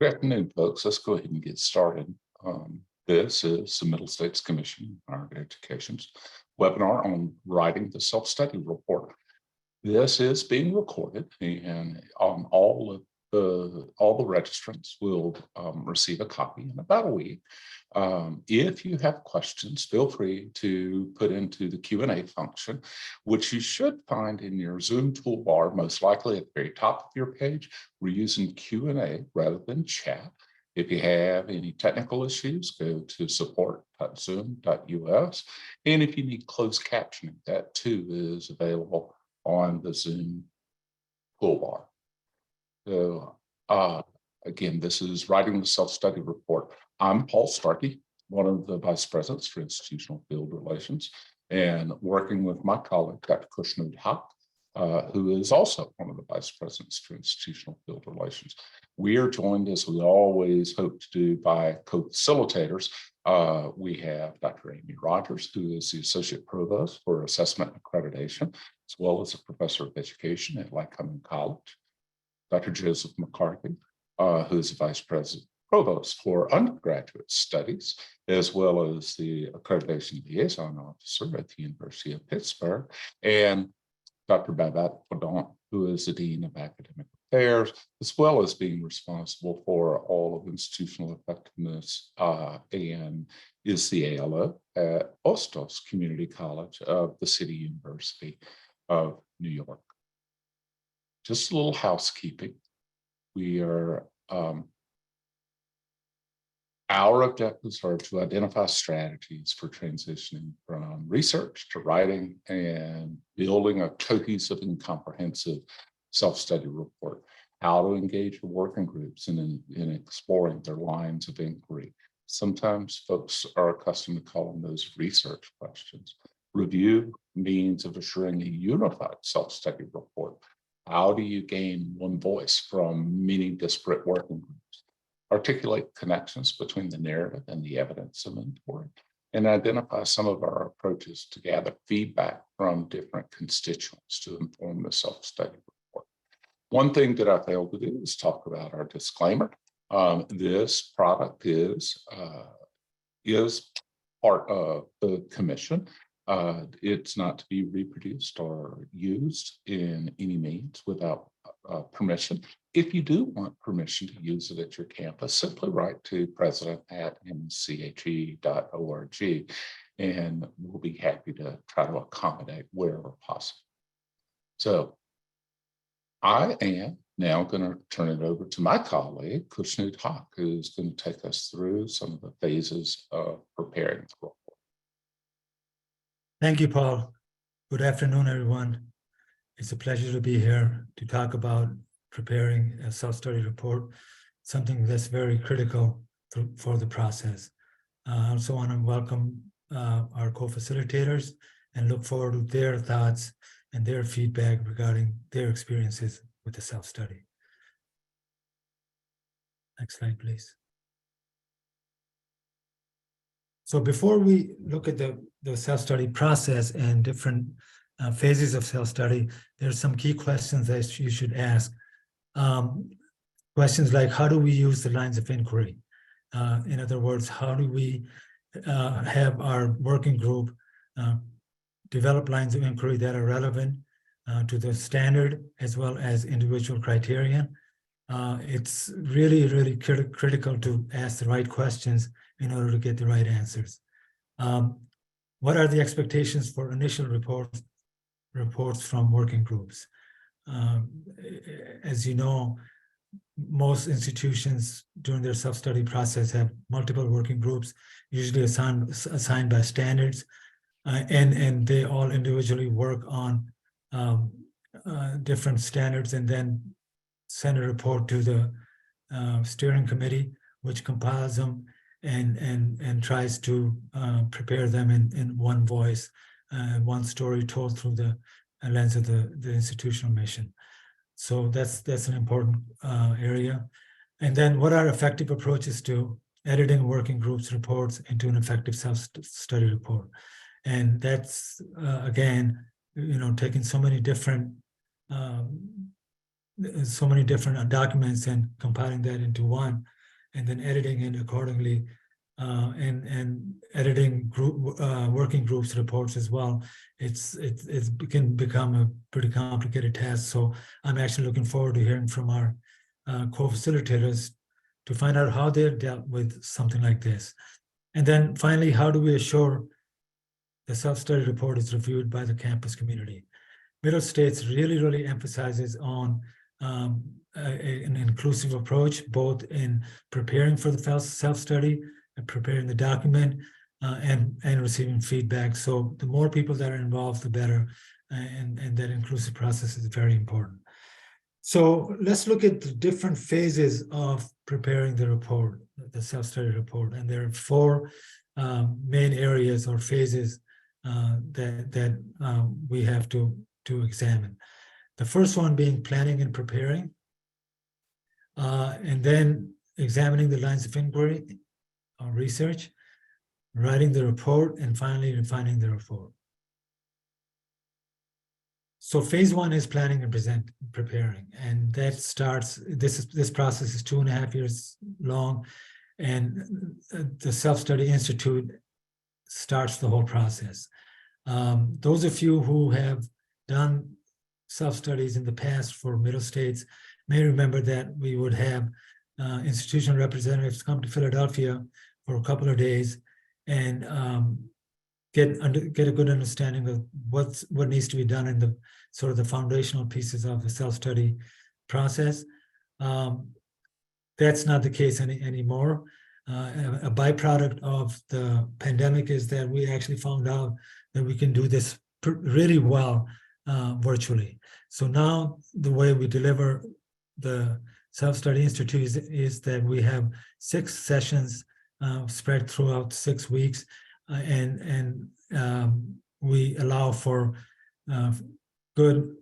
Good afternoon, folks. Let's go ahead and get started. This is the Middle States Commission on Higher Education's webinar on writing the self-study report. This is being recorded, and all the registrants will receive a copy in about a week. If you have questions, feel free to put into the Q&A function, which you should find in your Zoom toolbar, most likely at the very top of your page. We're using Q&A rather than chat. If you have any technical issues, go to support.zoom.us. And if you need closed captioning, that too is available on the Zoom toolbar. So again, this is writing the self-study report. I'm Paul Starkey, one of the vice presidents for institutional field relations, and working with my colleague, Dr. Kushnud Haq, who is also one of the vice presidents for institutional field relations. We are joined, as we always hope to do, by co-facilitators. We have Dr. Amy Rogers, who is the Associate Provost for Assessment and Accreditation, as well as a Professor of Education at Lycoming College. Dr. Joseph McCarthy, who is the Vice President Provost for Undergraduate Studies, as well as the Accreditation Liaison Officer at the University of Pittsburgh, and Dr. Babette Fodant, who is the Dean of Academic Affairs, as well as being responsible for all of institutional effectiveness and is the ALO at Ostos Community College of the City University of New York. Just a little housekeeping. We are, our objectives are to identify strategies for transitioning from research to writing and building a cohesive and comprehensive self-study report, how to engage with working groups in exploring their lines of inquiry. Sometimes folks are accustomed to calling those research questions. Review means of assuring a unified self-study report. How do you gain one voice from many disparate working groups? Articulate connections between the narrative and the evidence inventory, and identify some of our approaches to gather feedback from different constituents to inform the self-study report. One thing that I failed to do is talk about our disclaimer. This product is part of the commission. It's not to be reproduced or used in any means without permission. If you do want permission to use it at your campus, simply write to president@msche.org, and we'll be happy to try to accommodate wherever possible. So I am now going to turn it over to my colleague, Kushnud Haq, who's going to take us through some of the phases of preparing the report. Thank you, Paul. Good afternoon, everyone. It's a pleasure to be here to talk about preparing a self-study report, something that's very critical for the process. I also want to welcome our co-facilitators and look forward to their thoughts and their feedback regarding their experiences with the self-study. Next slide, please. So before we look at the self-study process and different phases of self-study, there's some key questions that you should ask. Questions like, how do we use the lines of inquiry? In other words, how do we have our working group develop lines of inquiry that are relevant to the standard as well as individual criterion? It's really, really critical to ask the right questions in order to get the right answers. What are the expectations for initial reports from working groups? As you know, most institutions during their self-study process have multiple working groups, usually assigned by standards, and they all individually work on different standards and then send a report to the steering committee, which compiles them and tries to prepare them in one voice, one story told through the lens of the institutional mission. So that's an important area. And then what are effective approaches to editing working groups reports into an effective self-study report? And that's, again, taking so many different so many different documents and compiling that into one, and then editing it accordingly, and editing working groups reports as well. It can become a pretty complicated task. So I'm actually looking forward to hearing from our co-facilitators to find out how they've dealt with something like this. And then finally, how do we assure the self-study report is reviewed by the campus community? Middle States really emphasizes on an inclusive approach, both in preparing for the self-study and preparing the document, and receiving feedback. So the more people that are involved, the better, and that inclusive process is very important. So let's look at the different phases of preparing the report, the self-study report. And there are four main areas or phases that we have to examine. The first one being planning and preparing, and then examining the lines of inquiry or research, writing the report, and finally refining the report. So phase one is planning and preparing, and that starts, this process is 2.5 years long, and the Self-Study Institute starts the whole process. Those of you who have done self-studies in the past for Middle States may remember that we would have institutional representatives come to Philadelphia for a couple of days and get a good understanding of what needs to be done in the sort of the foundational pieces of the self-study process. That's not the case anymore. A byproduct of the pandemic is that we actually found out that we can do this really well virtually. So now the way we deliver the Self-Study Institute is that we have 6 sessions spread throughout 6 weeks, and we allow for good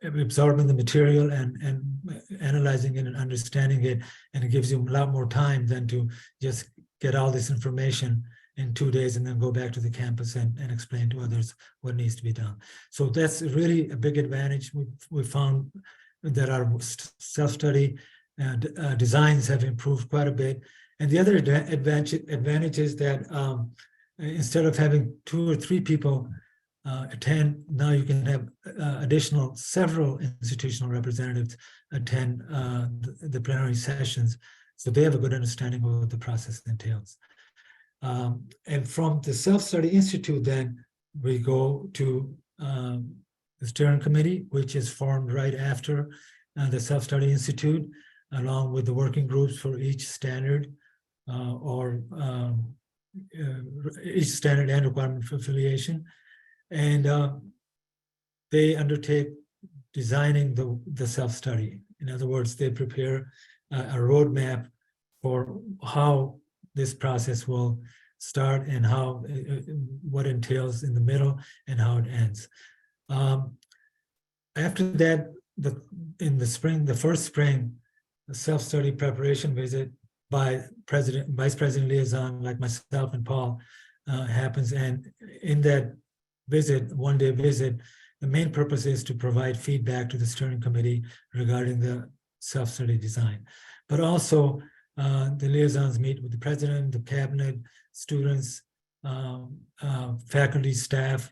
absorbing the material and analyzing it and understanding it, and it gives you a lot more time than to just get all this information in 2 days and then go back to the campus and explain to others what needs to be done. So that's really a big advantage. We found that our self-study designs have improved quite a bit. And the other advantage is that instead of having 2 or 3 people attend, now you can have several institutional representatives attend the plenary sessions, so they have a good understanding of what the process entails. And from the Self-Study Institute, then we go to the steering committee, which is formed right after the Self-Study Institute, along with the working groups for each standard each standard and requirement for affiliation. And they undertake designing the self-study. In other words, they prepare a roadmap for how this process will start and how what entails in the middle and how it ends. After that, in the spring, the first spring, the self-study preparation visit by vice president liaison like myself and Paul happens, and in that visit, one-day visit, the main purpose is to provide feedback to the steering committee regarding the self-study design. But also, the liaisons meet with the president, the cabinet, students, faculty, staff,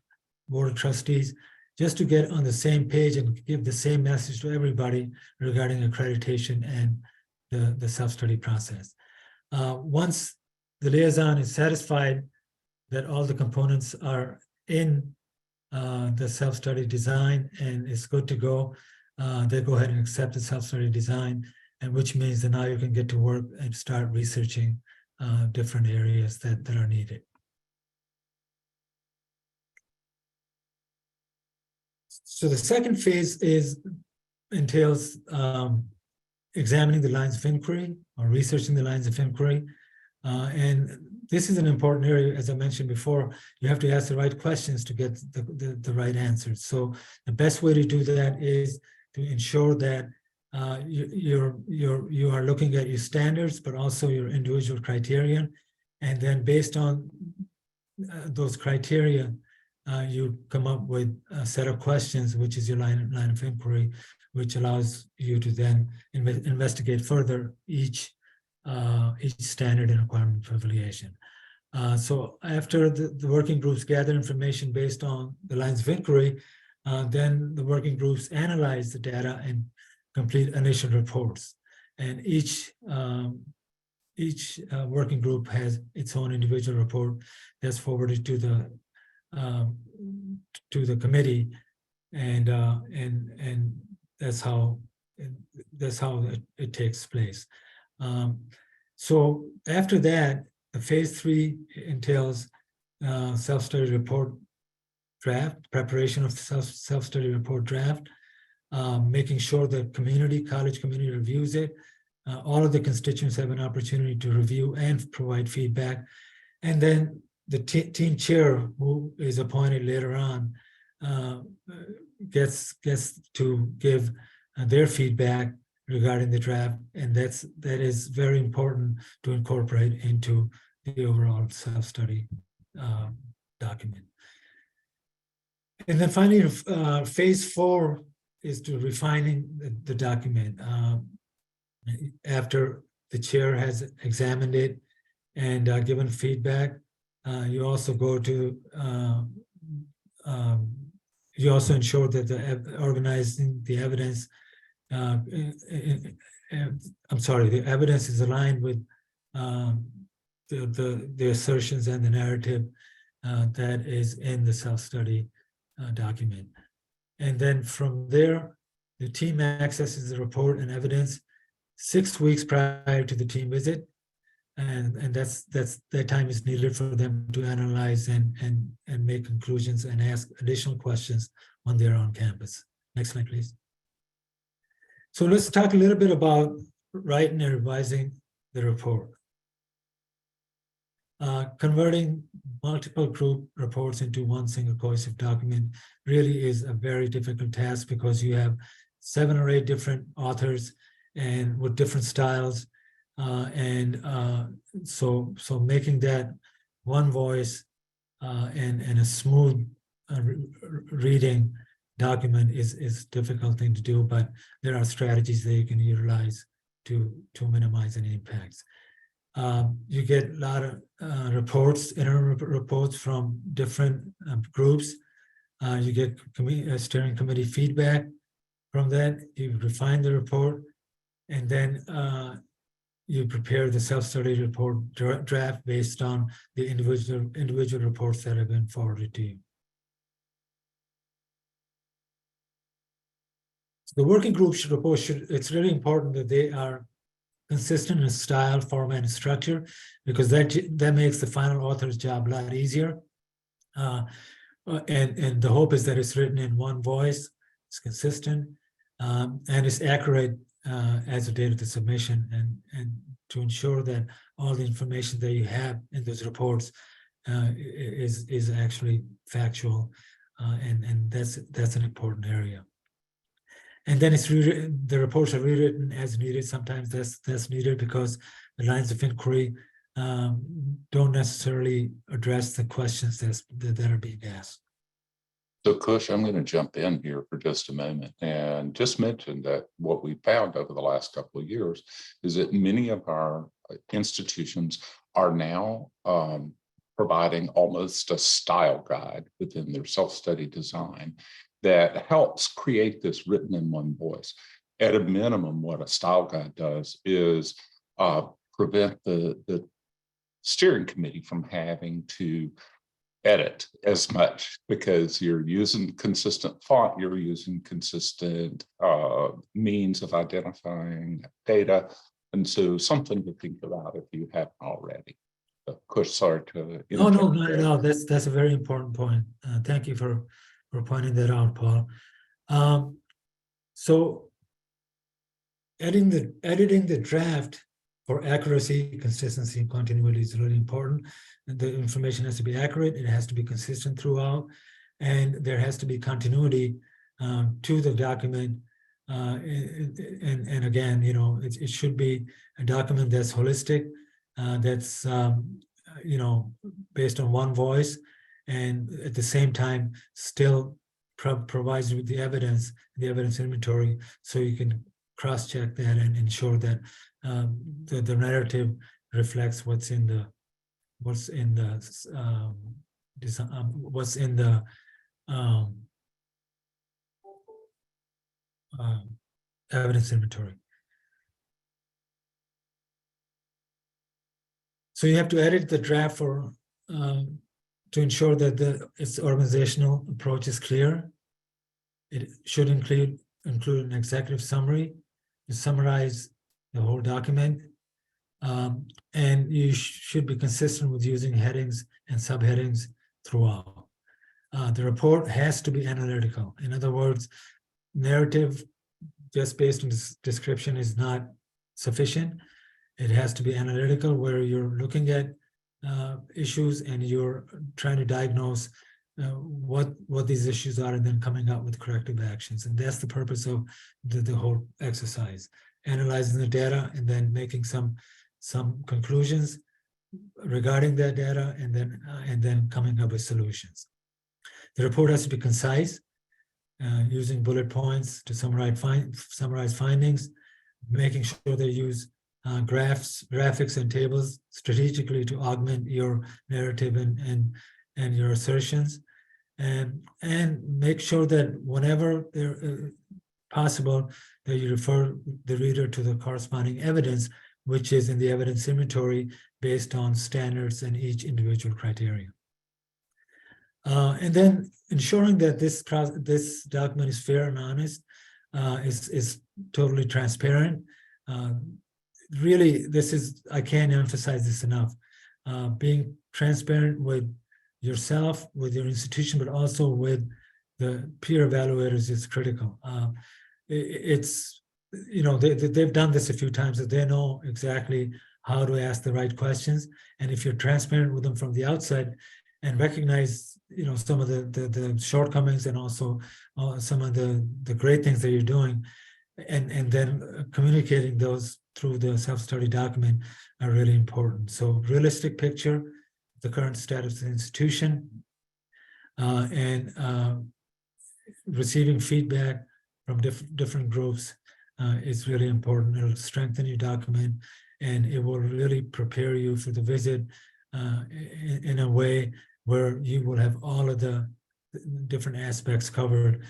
board of trustees, just to get on the same page and give the same message to everybody regarding accreditation and the self-study process. Once the liaison is satisfied that all the components are in the self-study design and it's good to go, they go ahead and accept the self-study design, and which means that now you can get to work and start researching different areas that are needed. So the second phase entails examining the lines of inquiry or researching the lines of inquiry. And this is an important area. As I mentioned before, you have to ask the right questions to get the right answers. So the best way to do that is to ensure that you are looking at your standards, but also your individual criterion. And then based on those criteria, you come up with a set of questions, which is your line of inquiry, which allows you to then investigate further each standard and requirement for affiliation. So after the working groups gather information based on the lines of inquiry, then the working groups analyze the data and complete initial reports. And each working group has its own individual report that's forwarded to the committee, and that's how it takes place. So after that, the phase 3 entails self-study report draft, preparation of self-study report draft, making sure that college community reviews it. All of the constituents have an opportunity to review and provide feedback. And then the team chair, who is appointed later on, gets to give their feedback regarding the draft, and that is very important to incorporate into the overall self-study document. And then finally, phase 4 is to refining the document. After the chair has examined it and given feedback, you also go to you also ensure that organizing the evidence. The evidence is aligned with the assertions and the narrative that is in the self-study document. And then from there, the team accesses the report and evidence 6 weeks prior to the team visit, and that time is needed for them to analyze and make conclusions and ask additional questions when they're on campus. Next slide, please. So let's talk a little bit about writing and revising the report. Converting multiple group reports into one single cohesive document really is a very difficult task, because you have 7 or 8 different authors and with different styles. So making that one voice and a smooth reading document is a difficult thing to do, but there are strategies that you can utilize to minimize any impacts. You get a lot of reports, interim reports from different groups. You get steering committee feedback from that. You refine the report, and then you prepare the self-study report draft based on the individual reports that have been forwarded to you. The working group it's really important that they are consistent in style, format, and structure, because that makes the final author's job a lot easier. And the hope is that it's written in one voice, it's consistent, and it's accurate as the date of the submission, and to ensure that all the information that you have in those reports is actually factual, and that's an important area. And then the reports are rewritten as needed. Sometimes that's needed because the lines of inquiry don't necessarily address the questions that are being asked. So Kush, I'm going to jump in here for just a moment and just mention that what we found over the last couple of years is that many of our institutions are now providing almost a style guide within their self-study design that helps create this written in one voice. At a minimum, what a style guide does is prevent the steering committee from having to edit as much, because you're using consistent font, you're using consistent means of identifying data. And so something to think about if you haven't already. Kush, sorry to interrupt. No, that's a very important point. Thank you for pointing that out, Paul. So editing the draft for accuracy, consistency, and continuity is really important. The information has to be accurate, it has to be consistent throughout, and there has to be continuity to the document. And again, it should be a document that's holistic, that's based on one voice, and at the same time still provides you with the evidence inventory, so you can cross-check that and ensure that the narrative reflects what's in the evidence inventory. So you have to edit the draft for to ensure that its organizational approach is clear. It should include an executive summary to summarize the whole document. And you should be consistent with using headings and subheadings throughout. The report has to be analytical. In other words, narrative just based on this description is not sufficient. It has to be analytical, where you're looking at issues and you're trying to diagnose what these issues are, and then coming up with corrective actions. And that's the purpose of the whole exercise: analyzing the data and then making some conclusions regarding that data, and then coming up with solutions. The report has to be concise, using bullet points to summarize findings, making sure they use graphics and tables strategically to augment your narrative and your assertions, and make sure that whenever possible, that you refer the reader to the corresponding evidence, which is in the evidence inventory based on standards and each individual criteria. And then ensuring that this document is fair and honest, is totally transparent. Really, I can't emphasize this enough. Being transparent with yourself, with your institution, but also with the peer evaluators is critical. It's, they've done this a few times, that they know exactly how to ask the right questions. And if you're transparent with them from the outset and recognize, some of the shortcomings, and also some of the great things that you're doing, and then communicating those through the self-study document, are really important. So realistic picture, the current status of the institution, and receiving feedback from different groups is really important. It'll strengthen your document, and it will really prepare you for the visit in a way where you will have all of the different aspects covered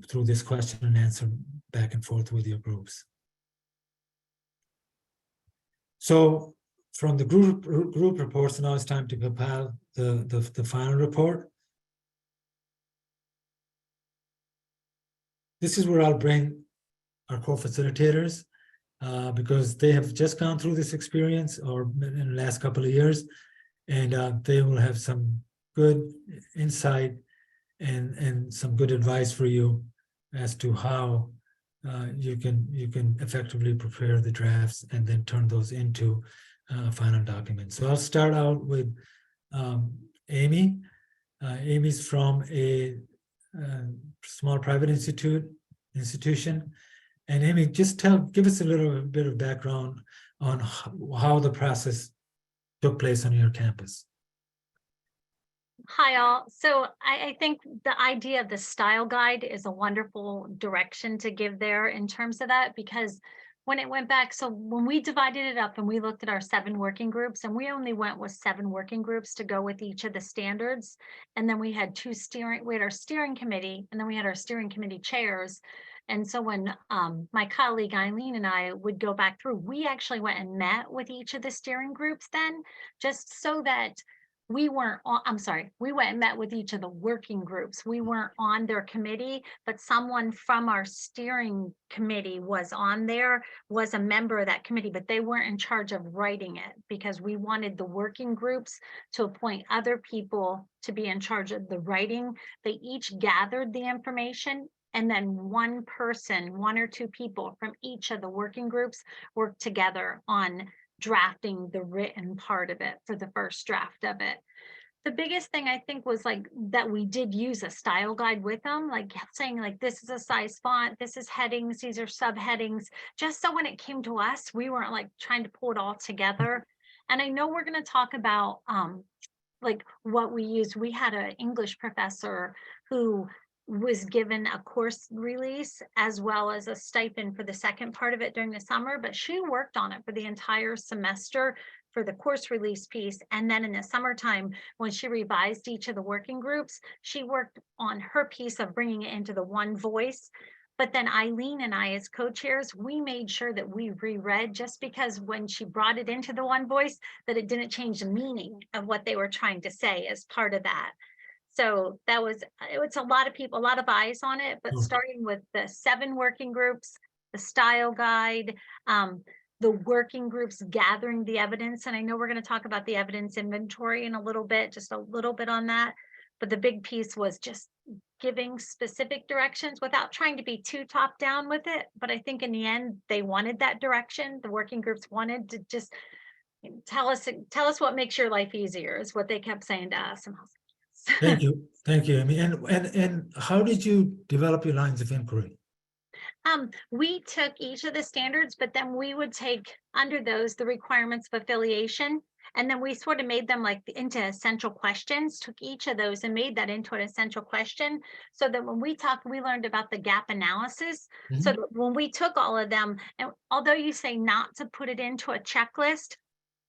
through this question and answer back and forth with your groups. So from the group reports, now it's time to compile the final report. This is where I'll bring our co-facilitators, because they have just gone through this experience or in the last couple of years, and they will have some good insight and some good advice for you as to how you can effectively prepare the drafts and then turn those into final documents. So I'll start out with Amy. Amy's from a small private institution. And Amy, just give us a little bit of background on how the process took place on your campus. Hi, all. So I think the idea of the style guide is a wonderful direction to give there in terms of that, because when it went back, so when we divided it up and we looked at our 7 working groups, and we only went with 7 working groups to go with each of the standards. And then we had we had our steering committee, and then we had our steering committee chairs. And so when my colleague Eileen and I would go back through, we actually went and met with each of the steering groups then, just so that we weren't on, we went and met with each of the working groups. We weren't on their committee, but someone from our steering committee was on there, was a member of that committee, but they weren't in charge of writing it, because we wanted the working groups to appoint other people to be in charge of the writing. They each gathered the information, and then one or 2 people from each of the working groups worked together on drafting the written part of it for the first draft of it. The biggest thing I think was that we did use a style guide with them, saying this is a size font, this is headings, these are subheadings, just so when it came to us, we weren't trying to pull it all together. And I know we're going to talk about like what we used. We had an English professor who was given a course release as well as a stipend for the second part of it during the summer, but she worked on it for the entire semester for the course release piece. And then in the summertime, when she revised each of the working groups, she worked on her piece of bringing it into the one voice. But then Eileen and I, as co-chairs, we made sure that we reread, just because when she brought it into the one voice, that it didn't change the meaning of what they were trying to say as part of that. So that was, it was a lot of people, a lot of eyes on it, but starting with the 7 working groups, the style guide, the working groups gathering the evidence. And I know we're going to talk about the evidence inventory in a little bit, just a little bit on that. But the big piece was just giving specific directions without trying to be too top down with it. But I think in the end, they wanted that direction. The working groups wanted to just tell us what makes your life easier, is what they kept saying to us. And I was Thank you. Thank you, Amy. And how did you develop your lines of inquiry? We took each of the standards, but then we would take under those the requirements of affiliation. And then we sort of made them like into essential questions, took each of those and made that into an essential question. So that when we talked, we learned about the gap analysis. Mhm. So that when we took all of them, and although you say not to put it into a checklist,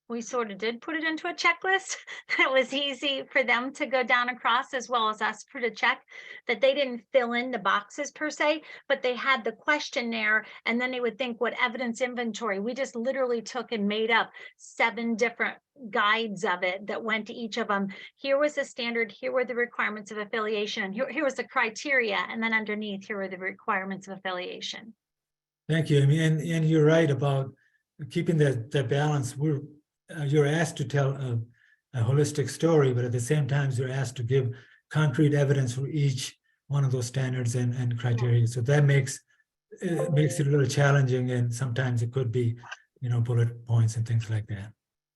we sort of did put it into a checklist. That was easy for them to go down across, as well as us for to check, that they didn't fill in the boxes per se, but they had the questionnaire, and then they would think what evidence inventory. We just literally took and made up 7 different guides of it that went to each of them. Here was the standard, here were the requirements of affiliation, here was the criteria, and then underneath, here were the requirements of affiliation. Thank you, Amy. And you're right about keeping that balance. You're asked to tell a holistic story, but at the same time, you're asked to give concrete evidence for each one of those standards and criteria. So that makes it a little challenging, and sometimes it could be, bullet points and things like that.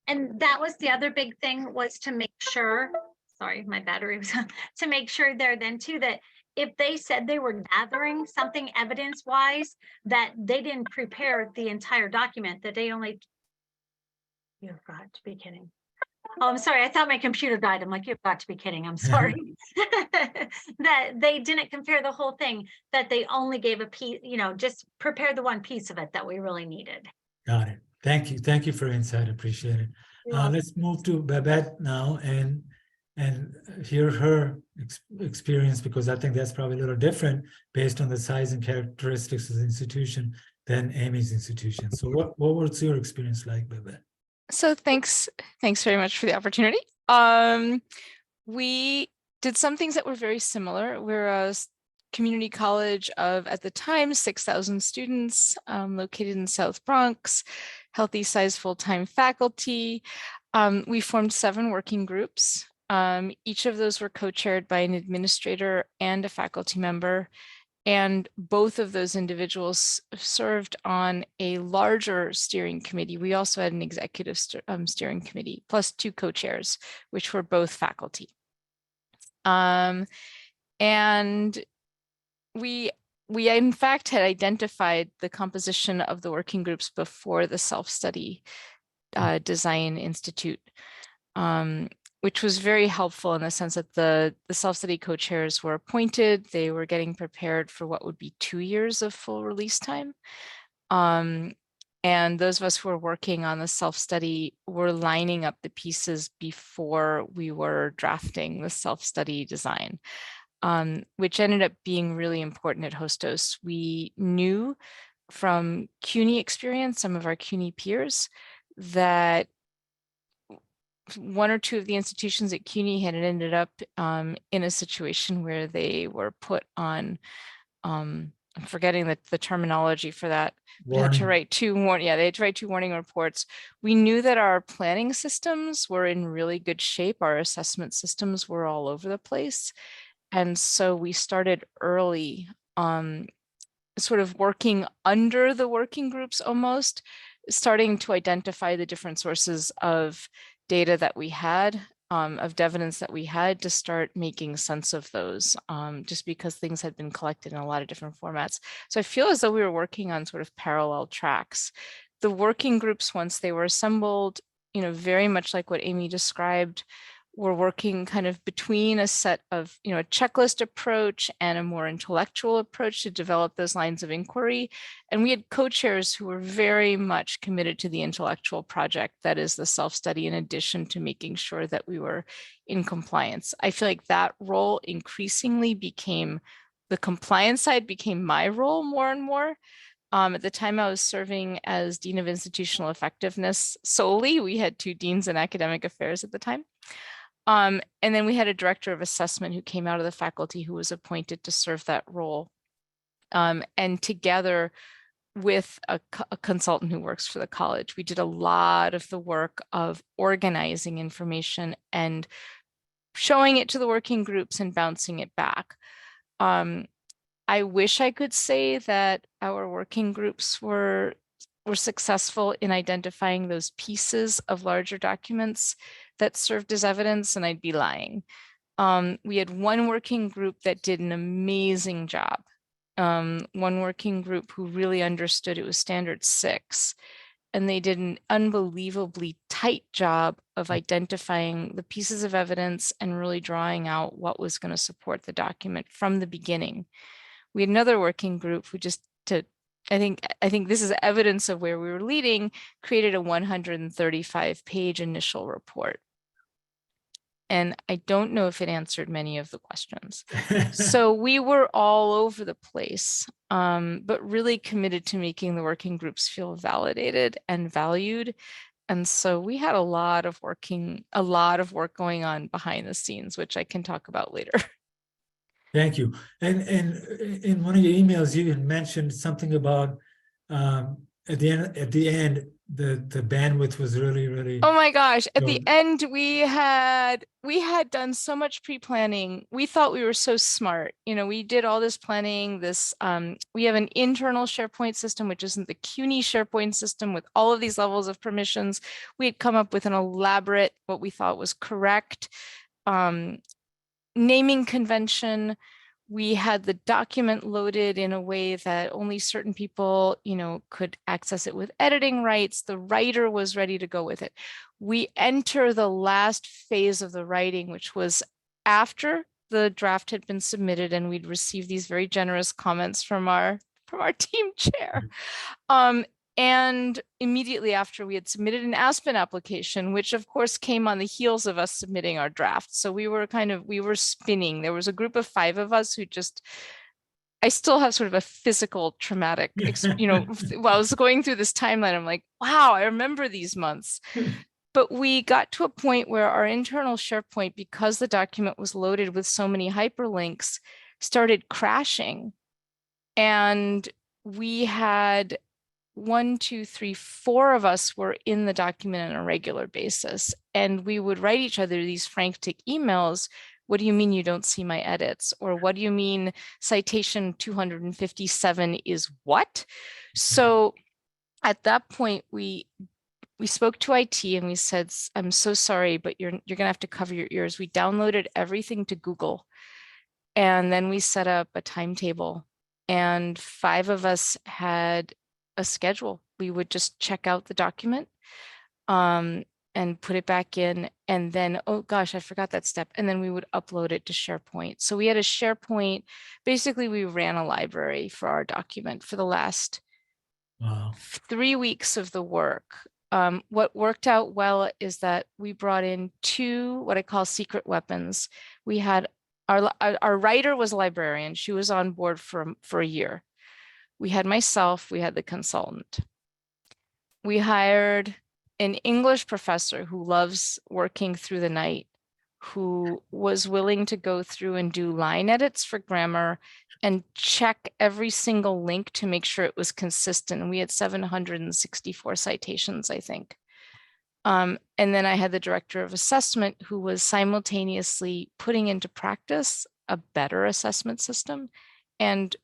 And that was the other big thing, was to make sure, sorry, my battery was on, to make sure there then too, that if they said they were gathering something evidence-wise, that they didn't prepare the entire document, that they only, you've got to be kidding. Oh, I'm sorry. I thought my computer died. I'm like, you've got to be kidding. I'm sorry. That they didn't compare the whole thing, that they only gave a piece, just prepare the one piece of it that we really needed. Got it. Thank you. Thank you for insight. Appreciate it. Let's move to Babette now and hear her experience, because I think that's probably a little different based on the size and characteristics of the institution than Amy's institution. So what was your experience like, Babette? So thanks very much for the opportunity. We did some things that were very similar. We're a community college of, at the time, 6,000 students, located in South Bronx, healthy size full-time faculty. We formed 7 working groups. Each of those were co-chaired by an administrator and a faculty member. And both of those individuals served on a larger steering committee. We also had an executive steering committee, plus 2 co-chairs, which were both faculty. And we in fact had identified the composition of the working groups before the Self-Study Design Institute, which was very helpful in the sense that the self-study co-chairs were appointed. They were getting prepared for what would be 2 years of full release time. And those of us who were working on the self-study were lining up the pieces before we were drafting the self-study design, which ended up being really important at Hostos. We knew from CUNY experience, some of our CUNY peers, that 1 or 2 of the institutions at CUNY had ended up in a situation where they were put on, I'm forgetting the terminology for that. They had to write 2 they had to write 2 warning reports. We knew that our planning systems were in really good shape. Our assessment systems were all over the place. And so we started early, sort of working under the working groups almost, starting to identify the different sources of data that we had, of evidence that we had, to start making sense of those, just because things had been collected in a lot of different formats. So I feel as though we were working on sort of parallel tracks. The working groups, once they were assembled, very much like what Amy described, were working kind of between a set of, a checklist approach and a more intellectual approach to develop those lines of inquiry. And we had co-chairs who were very much committed to the intellectual project, that is the self-study, in addition to making sure that we were in compliance. I feel like that role increasingly became, the compliance side became my role more and more. At the time I was serving as Dean of Institutional Effectiveness solely. We had 2 deans in academic affairs at the time. And then we had a director of assessment who came out of the faculty who was appointed to serve that role. And together with a consultant who works for the college, we did a lot of the work of organizing information and showing it to the working groups and bouncing it back. I wish I could say that our working groups were successful in identifying those pieces of larger documents that served as evidence, and I'd be lying. We had one working group that did an amazing job. One working group who really understood, it was standard 6, and they did an unbelievably tight job of identifying the pieces of evidence and really drawing out what was going to support the document from the beginning. We had another working group who just, I think this is evidence of where we were leading, created a 135-page initial report. And I don't know if it answered many of the questions. So we were all over the place, but really committed to making the working groups feel validated and valued. And so we had a lot of work going on behind the scenes, which I can talk about later. Thank you. And in one of your emails, you had mentioned something about at the end, the bandwidth was really. Oh my gosh! At the low. end, we had done so much pre-planning. We thought we were so smart. We did all this planning. We have an internal SharePoint system, which isn't the CUNY SharePoint system with all of these levels of permissions. We had come up with an elaborate, what we thought was correct naming convention. We had the document loaded in a way that only certain people, could access it with editing rights. The writer was ready to go with it. We enter the last phase of the writing, which was after the draft had been submitted, and we'd received these very generous comments from our team chair. And immediately after, we had submitted an Aspen application, which of course came on the heels of us submitting our draft. So we were spinning. There was a group of 5 of us who I still have sort of a physical traumatic, while I was going through this timeline, I'm like, wow, I remember these months. But we got to a point where our internal SharePoint, because the document was loaded with so many hyperlinks, started crashing. And we had 1, 2, 3, 4 of us were in the document on a regular basis. And we would write each other these frantic emails. What do you mean you don't see my edits? Or what do you mean citation 257 is what? So at that point, we spoke to IT and we said, I'm so sorry, but you're gonna have to cover your ears. We downloaded everything to Google. And then we set up a timetable, and 5 of us had a schedule. We would just check out the document and put it back in. And then, oh gosh, I forgot that step. And then we would upload it to SharePoint. So we had a SharePoint, basically we ran a library for our document for the last 3 weeks of the work. What worked out well is that we brought in 2, what I call secret weapons. We had our writer was a librarian. She was on board for a year. We had myself, we had the consultant. We hired an English professor who loves working through the night, who was willing to go through and do line edits for grammar and check every single link to make sure it was consistent. And we had 764 citations, I think. And then I had the director of assessment who was simultaneously putting into practice a better assessment system and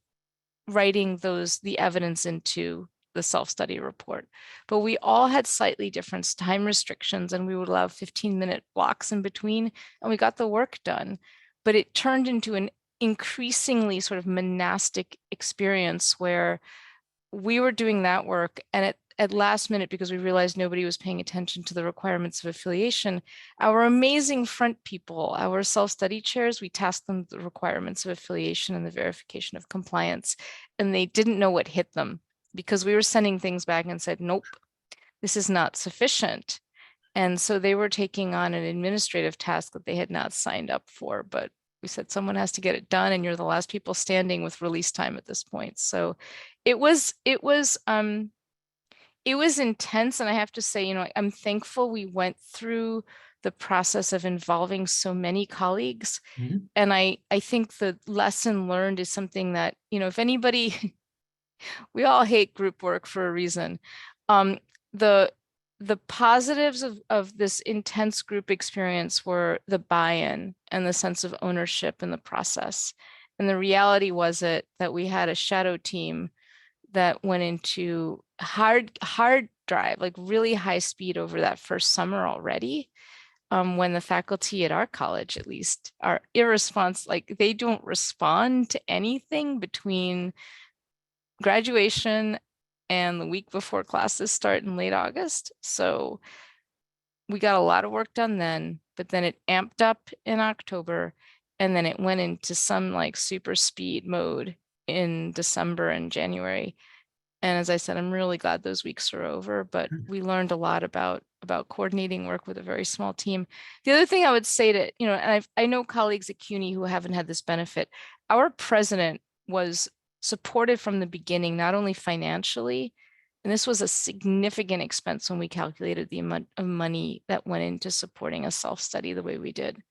writing the evidence into the self-study report. But we all had slightly different time restrictions, and we would allow 15-minute blocks in between, and we got the work done. But it turned into an increasingly sort of monastic experience where we were doing that work, and at last minute, because we realized nobody was paying attention to the requirements of affiliation, our amazing front people, our self-study chairs, we tasked them the requirements of affiliation and the verification of compliance, and they didn't know what hit them because we were sending things back and said, nope, this is not sufficient. And so they were taking on an administrative task that they had not signed up for, but we said someone has to get it done, and you're the last people standing with release time at this point. So it was intense. And I have to say, I'm thankful we went through the process of involving so many colleagues. Mhm. And I think the lesson learned is something that, if anybody, we all hate group work for a reason. The positives of this intense group experience were the buy-in and the sense of ownership in the process. And the reality was that we had a shadow team that went into hard drive, like really high speed over that first summer already. When the faculty at our college, at least, are irresponsible, like they don't respond to anything between graduation and the week before classes start in late August. So we got a lot of work done then, but then it amped up in October, and then it went into some like super speed mode in December and January. And as I said, I'm really glad those weeks are over, but we learned a lot about coordinating work with a very small team. The other thing I would say to, and I know colleagues at CUNY who haven't had this benefit, our president was supported from the beginning, not only financially, and this was a significant expense when we calculated the amount of money that went into supporting a self-study the way we did.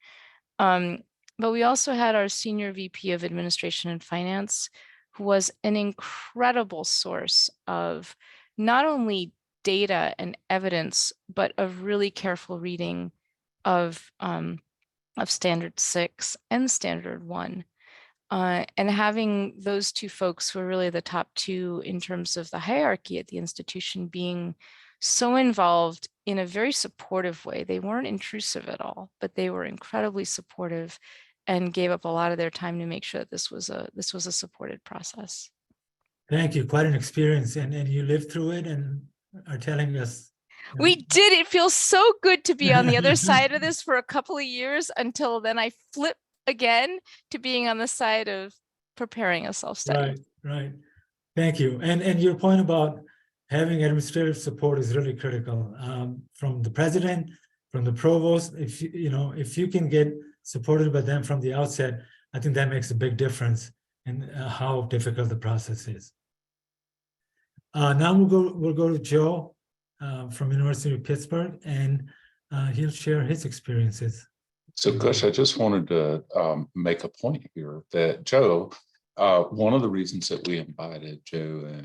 But we also had our senior VP of administration and finance, who was an incredible source of not only data and evidence, but of really careful reading of Standard 6 and Standard 1. And having those two folks who are really the top two in terms of the hierarchy at the institution being so involved in a very supportive way. They weren't intrusive at all, but they were incredibly supportive and gave up a lot of their time to make sure that this was a supported process. Thank you. Quite an experience, and you lived through it and are telling us. We did. It feels so good to be on the other side of this for a couple of years until then I flipped again to being on the side of preparing a self-study. Right. Thank you. And your point about having administrative support is really critical. From the president, from the provost, if you can get supported by them from the outset, I think that makes a big difference in how difficult the process is. Now we'll go to Joe from University of Pittsburgh, and he'll share his experiences. So, Kush, I just wanted to make a point here that Joe, one of the reasons that we invited Joe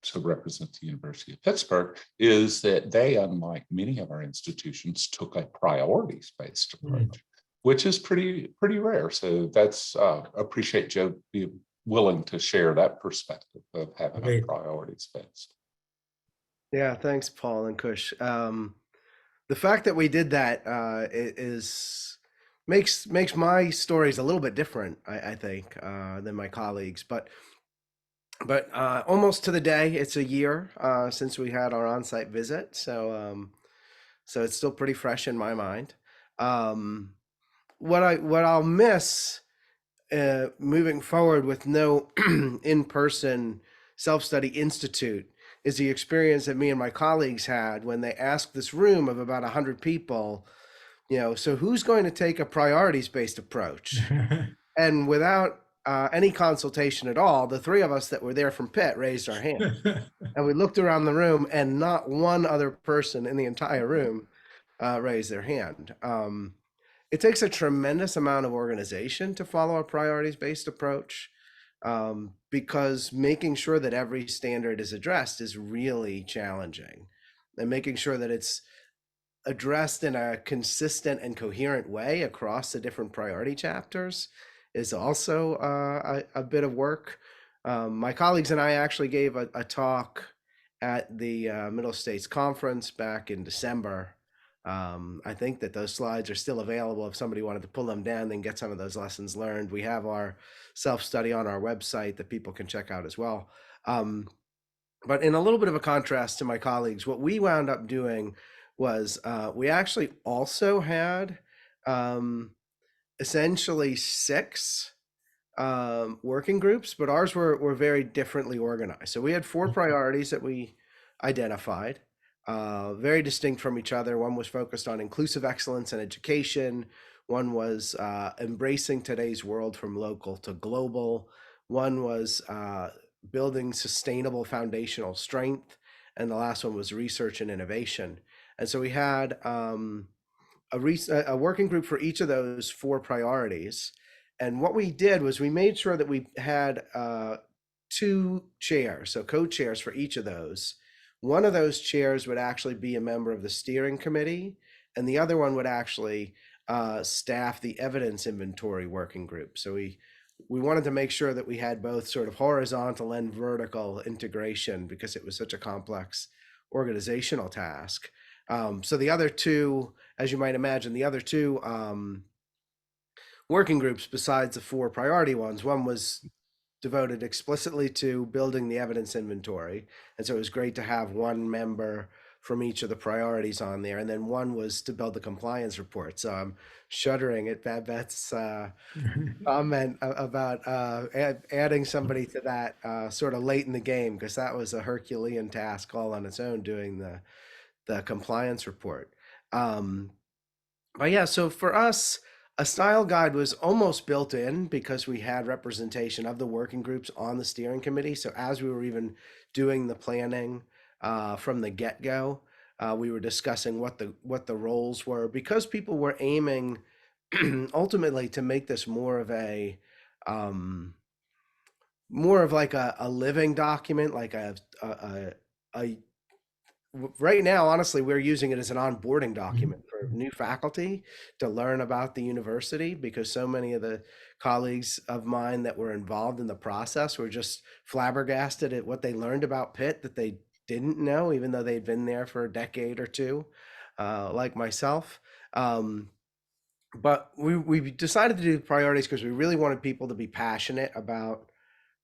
to represent the University of Pittsburgh is that they, unlike many of our institutions, took a priorities-based approach, which is pretty rare. So that's appreciate Joe being willing to share that perspective of having a priorities-based. Yeah, thanks, Paul and Kush. The fact that we did that makes my stories a little bit different, I think, than my colleagues. But almost to the day, it's a year since we had our on-site visit, so it's still pretty fresh in my mind. What I'll miss moving forward with no in-person self-study institute is the experience that me and my colleagues had when they asked this room of about 100 people, so who's going to take a priorities-based approach? And without any consultation at all, the three of us that were there from Pitt raised our hand. And we looked around the room and not one other person in the entire room raised their hand. It takes a tremendous amount of organization to follow a priorities-based approach, because making sure that every standard is addressed is really challenging, and making sure that it's addressed in a consistent and coherent way across the different priority chapters is also a bit of work. My colleagues and I actually gave a talk at the Middle States Conference back in December. I think that those slides are still available. If somebody wanted to pull them down and get some of those lessons learned, we have our self-study on our website that people can check out as well. But in a little bit of a contrast to my colleagues, what we wound up doing was we actually also had essentially 6 working groups, but ours were very differently organized. So we had 4 priorities that we identified, very distinct from each other. One was focused on inclusive excellence in education. One was embracing today's world from local to global. One was building sustainable foundational strength. And the last one was research and innovation. And so we had a working group for each of those 4 priorities. And what we did was we made sure that we had 2 chairs, so co-chairs for each of those. One of those chairs would actually be a member of the steering committee, and the other one would actually staff the evidence inventory working group. So we wanted to make sure that we had both sort of horizontal and vertical integration because it was such a complex organizational task. So the other 2, as you might imagine, the other 2 working groups besides the 4 priority ones, one was devoted explicitly to building the evidence inventory. And so it was great to have one member from each of the priorities on there. And then one was to build the compliance report. So I'm shuddering at Babette's comment about adding somebody to that sort of late in the game, because that was a Herculean task all on its own, doing the compliance report. But yeah, so for us, a style guide was almost built in because we had representation of the working groups on the steering committee. So as we were even doing the planning from the get-go, we were discussing what the roles were, because people were aiming ultimately to make this more of like a living document, like a right now, honestly, we're using it as an onboarding document for new faculty to learn about the university, because so many of the colleagues of mine that were involved in the process were just flabbergasted at what they learned about Pitt that they didn't know, even though they'd been there for a decade or 2, like myself. But we decided to do priorities because we really wanted people to be passionate about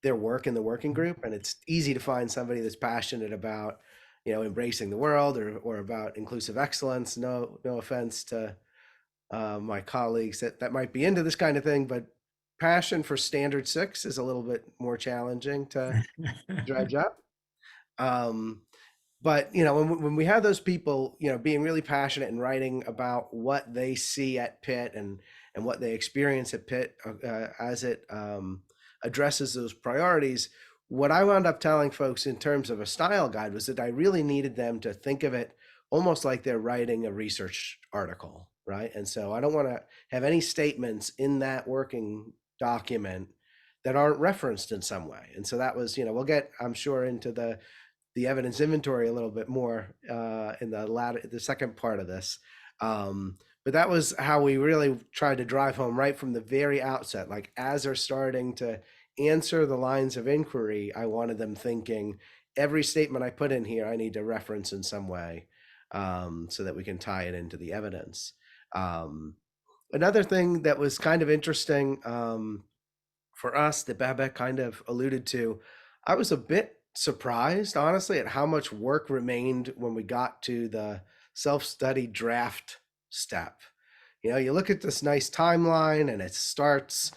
their work in the working group. And it's easy to find somebody that's passionate about, embracing the world or about inclusive excellence. No offense to my colleagues that might be into this kind of thing, but passion for standard 6 is a little bit more challenging to dredge up. But when we have those people, being really passionate and writing about what they see at Pitt and what they experience at Pitt as it addresses those priorities, what I wound up telling folks in terms of a style guide was that I really needed them to think of it almost like they're writing a research article, right? And so I don't want to have any statements in that working document that aren't referenced in some way. And so that was, we'll get, I'm sure, into the evidence inventory a little bit more in the second part of this. But that was how we really tried to drive home right from the very outset. Like, as they're starting to answer the lines of inquiry, I wanted them thinking, every statement I put in here, I need to reference in some way so that we can tie it into the evidence. Another thing that was kind of interesting for us that Babette kind of alluded to, I was a bit surprised, honestly, at how much work remained when we got to the self-study draft step. You look at this nice timeline and it starts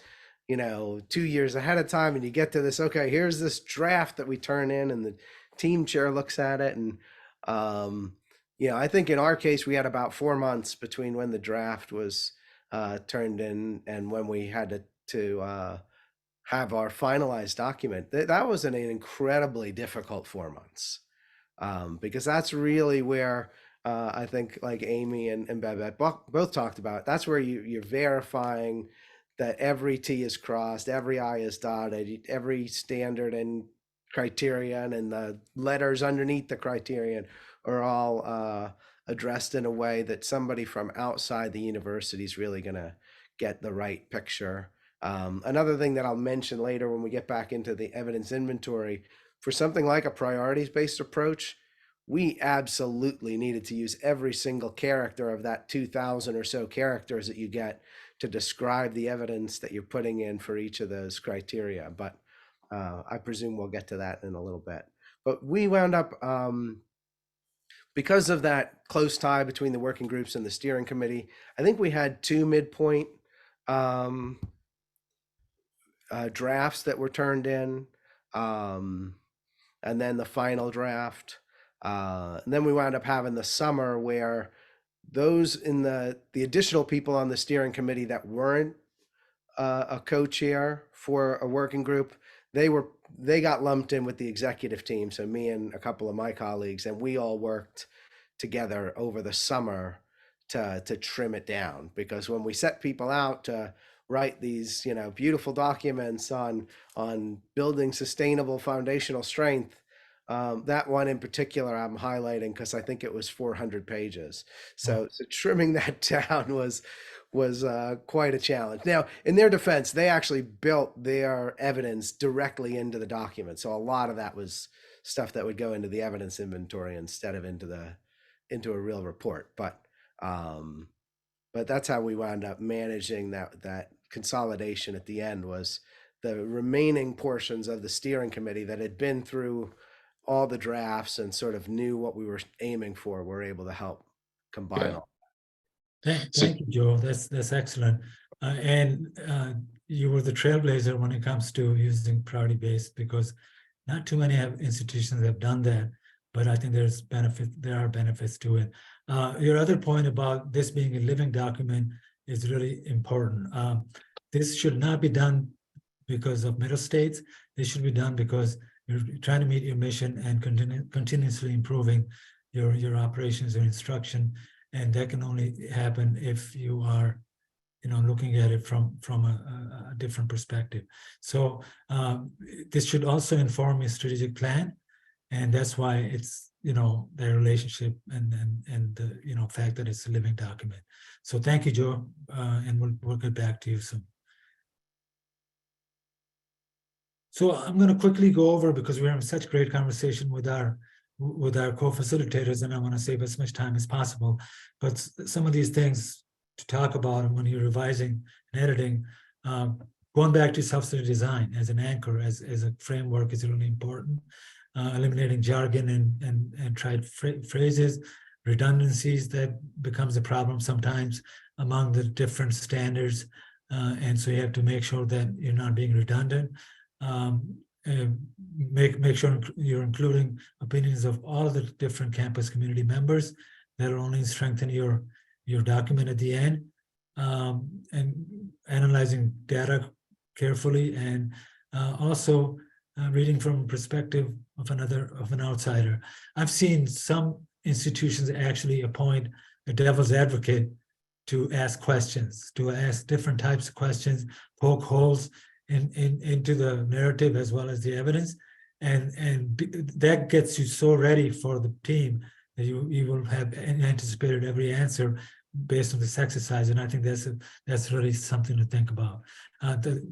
2 years ahead of time, and you get to this, okay, here's this draft that we turn in, and the team chair looks at it. And I think in our case we had about 4 months between when the draft was turned in and when we had to have our finalized document. That was an incredibly difficult 4 months, because that's really where I think, like Amy and Babette both talked about, that's where you're verifying that every T is crossed, every I is dotted, every standard and criterion and the letters underneath the criterion are all addressed in a way that somebody from outside the university is really going to get the right picture. Another thing that I'll mention later when we get back into the evidence inventory, for something like a priorities-based approach, we absolutely needed to use every single character of that 2,000 or so characters that you get to describe the evidence that you're putting in for each of those criteria. But I presume we'll get to that in a little bit. But we wound up, because of that close tie between the working groups and the steering committee, I think we had 2 midpoint drafts that were turned in, and then the final draft. And then we wound up having the summer where those in the additional people on the steering committee that weren't a co-chair for a working group, they got lumped in with the executive team. So me and a couple of my colleagues, and we all worked together over the summer to trim it down, because when we set people out to write these, you know, beautiful documents on building sustainable foundational strength, that one in particular I'm highlighting because I think it was 400 pages. So trimming that down was quite a challenge. Now, in their defense, they actually built their evidence directly into the document. So a lot of that was stuff that would go into the evidence inventory instead of into a real report. But that's how we wound up managing that consolidation at the end, was the remaining portions of the steering committee that had been through all the drafts and sort of knew what we were aiming for, were able to help combine Yeah. all. Thank you, Joe. That's excellent. And you were the trailblazer when it comes to using priority-based, because not too many institutions have done that, but I think there are benefits to it. Your other point about this being a living document is really important. This should not be done because of middle states. This should be done because you're trying to meet your mission and continuously improving your operations or instruction. And that can only happen if you are, you know, looking at it from a different perspective. So this should also inform your strategic plan, and that's why it's, you know, the relationship and the, you know, fact that it's a living document. So thank you, Joe, and we'll get back to you soon. So I'm going to quickly go over, because we're having such great conversation with our co-facilitators, and I want to save as much time as possible. But some of these things to talk about when you're revising and editing, going back to self-study design as an anchor, as a framework, is really important. Eliminating jargon and tried phrases, redundancies, that becomes a problem sometimes among the different standards. And so you have to make sure that you're not being redundant. Make sure you're including opinions of all the different campus community members. That'll only strengthen your document at the end. And analyzing data carefully, and also reading from a perspective of an outsider. I've seen some institutions actually appoint a devil's advocate to ask questions, to ask different types of questions, poke holes into the narrative as well as the evidence, and that gets you so ready for the team that you will have anticipated every answer based on this exercise. And I think that's really something to think about.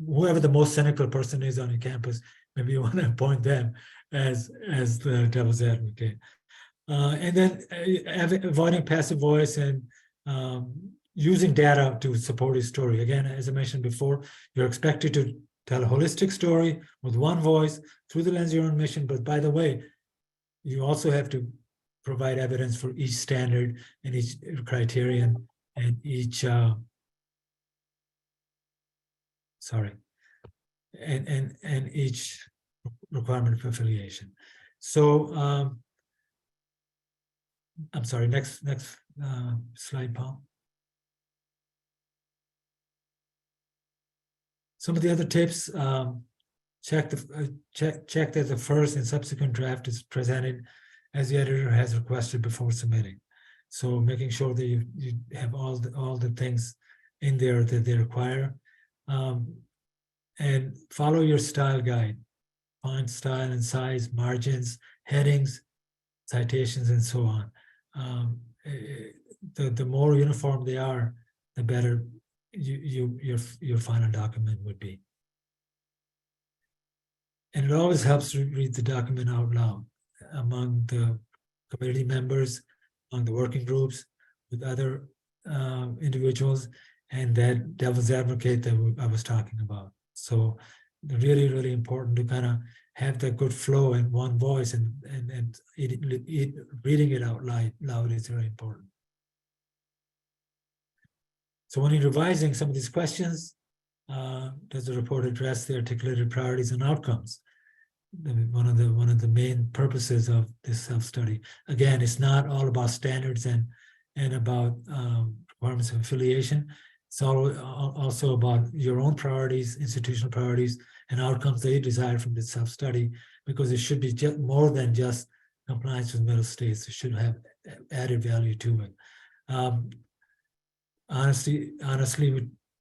Whoever the most cynical person is on your campus, maybe you want to appoint them as the devil's advocate. And then avoiding passive voice and using data to support your story. Again, as I mentioned before, you're expected to tell a holistic story with one voice through the lens of your own mission. But by the way, you also have to provide evidence for each standard and each criterion and each and each requirement for affiliation. So I'm sorry, next slide, Paul. Some of the other tips: check that the first and subsequent draft is presented as the editor has requested before submitting. So making sure that you have all the things in there that they require, and follow your style guide, font style and size, margins, headings, citations, and so on. The more uniform they are, the better your final document would be. And it always helps to read the document out loud among the community members, among the working groups, with other individuals, and that devil's advocate that I was talking about. So really, really important to kind of have that good flow in one voice, and reading it out loud is very important. So when you're revising some of these questions, does the report address the articulated priorities and outcomes? One of the main purposes of this self-study. Again, it's not all about standards and about requirements of affiliation. It's also about your own priorities, institutional priorities, and outcomes that you desire from this self-study, because it should be more than just compliance with middle states. It should have added value to it. Honestly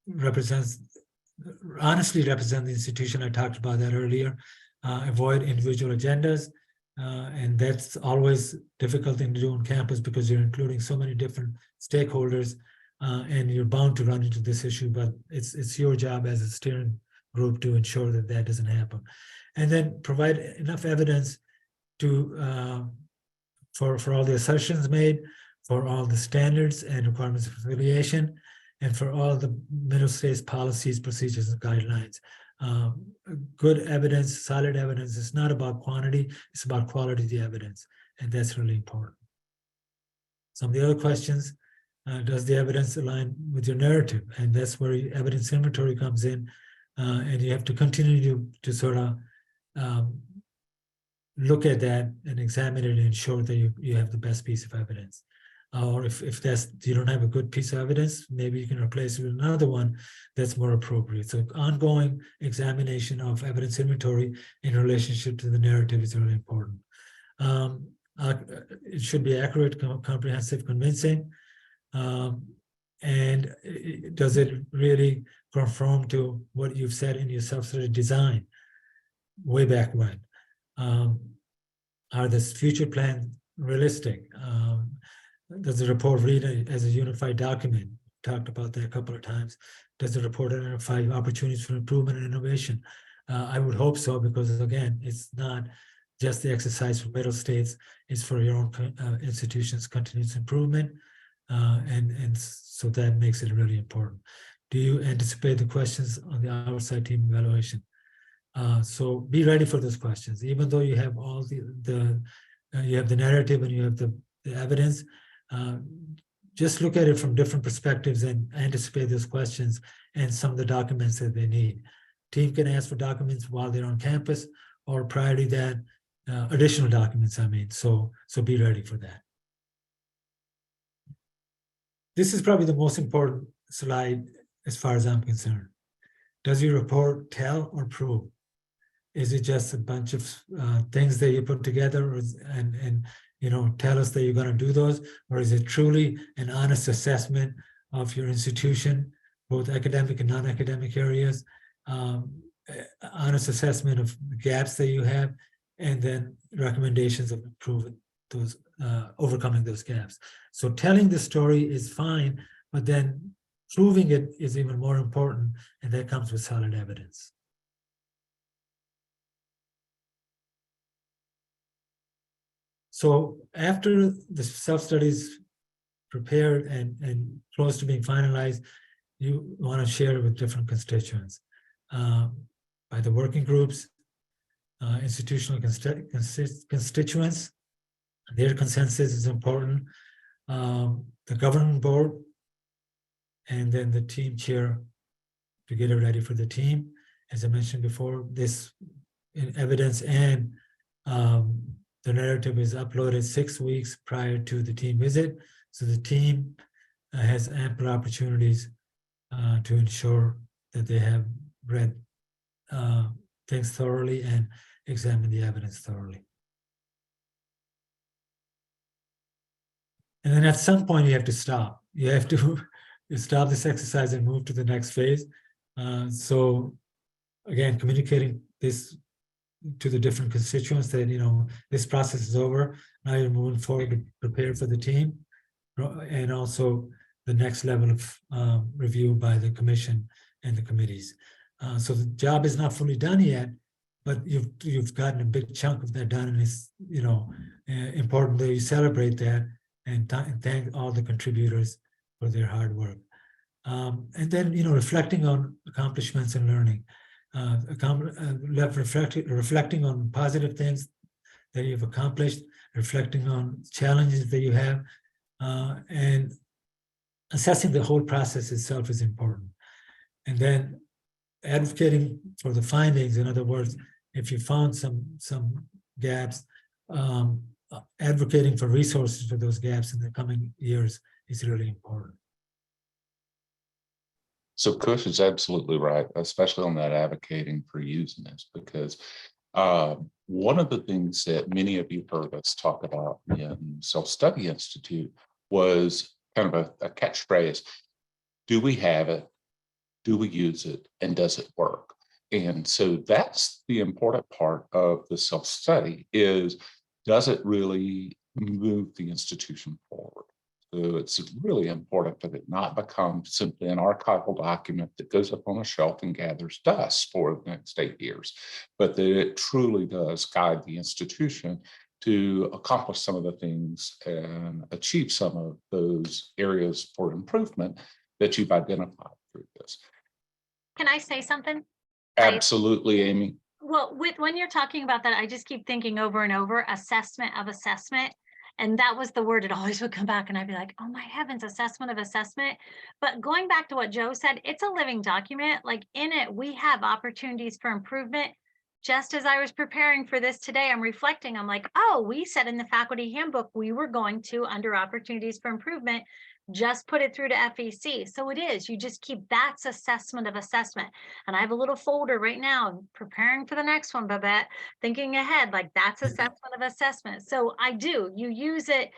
represent the institution. I talked about that earlier. Avoid individual agendas, and that's always difficult thing to do on campus because you're including so many different stakeholders, and you're bound to run into this issue. But it's your job as a steering group to ensure that that doesn't happen, and then provide enough evidence to for all the assertions made, for all the standards and requirements of affiliation, and for all the middle states policies, procedures, and guidelines. Good evidence, solid evidence. It's not about quantity, it's about quality of the evidence, and that's really important. Some of the other questions, does the evidence align with your narrative? And that's where evidence inventory comes in, and you have to continue to sort of look at that and examine it and ensure that you have the best piece of evidence. Or if you don't have a good piece of evidence, maybe you can replace it with another one that's more appropriate. So ongoing examination of evidence inventory in relationship to the narrative is really important. It should be accurate, comprehensive, convincing. And does it really conform to what you've said in your self-study design way back when? Are the future plans realistic? Does the report read as a unified document? Talked about that a couple of times. Does the report identify opportunities for improvement and innovation? I would hope so, because again, it's not just the exercise for middle states, it's for your own institution's continuous improvement. And so that makes it really important. Do you anticipate the questions on the outside team evaluation? So be ready for those questions, even though you have all you have the narrative and you have the evidence. Just look at it from different perspectives and anticipate those questions and some of the documents that they need. Team can ask for documents while they're on campus, or prior to that, additional documents, I mean, so be ready for that. This is probably the most important slide as far as I'm concerned. Does your report tell or prove? Is it just a bunch of things that you put together and tell us that you're going to do those, or is it truly an honest assessment of your institution, both academic and non-academic areas, honest assessment of the gaps that you have, and then recommendations of improving those, overcoming those gaps? So telling the story is fine, but then proving it is even more important, and that comes with solid evidence. So after the self-study is prepared and close to being finalized, you want to share it with different constituents, by the working groups, institutional constituents. Their consensus is important. The governing board, and then the team chair to get it ready for the team. As I mentioned before, this in evidence and the narrative is uploaded 6 weeks prior to the team visit. So the team has ample opportunities to ensure that they have read things thoroughly and examined the evidence thoroughly. And then at some point you have to stop. You have to stop this exercise and move to the next phase. So again, communicating this to the different constituents that, this process is over. Now you're moving forward to prepare for the team, and also the next level of review by the commission and the committees. So the job is not fully done yet, but you've gotten a big chunk of that done, and it's important that you celebrate that and thank all the contributors for their hard work. And then reflecting on accomplishments and learning. reflecting on positive things that you've accomplished, reflecting on challenges that you have, and assessing the whole process itself is important. And then advocating for the findings. In other words, if you found some gaps, advocating for resources for those gaps in the coming years is really important. So Kush is absolutely right, especially on that advocating for using this, because one of the things that many of you heard us talk about in Self-Study Institute was kind of a catchphrase. Do we have it? Do we use it? And does it work? And so that's the important part of the self-study is, does it really move the institution forward? So it's really important that it not become simply an archival document that goes up on a shelf and gathers dust for the next 8 years, but that it truly does guide the institution to accomplish some of the things and achieve some of those areas for improvement that you've identified through this. Can I say something? Absolutely, Amy. Well, when you're talking about that, I just keep thinking over and over, assessment of assessment. And that was the word, it always would come back and I'd be like, oh my heavens, assessment of assessment. But going back to what Joe said, it's a living document. Like in it, we have opportunities for improvement. Just as I was preparing for this today, I'm reflecting, I'm like, oh, we said in the faculty handbook, we were going to, under opportunities for improvement, just put it through to FEC. So it is, you just keep, that's assessment of assessment. And I have a little folder right now, preparing for the next one, Babette, thinking ahead, like that's assessment of assessment. So I do, you use it,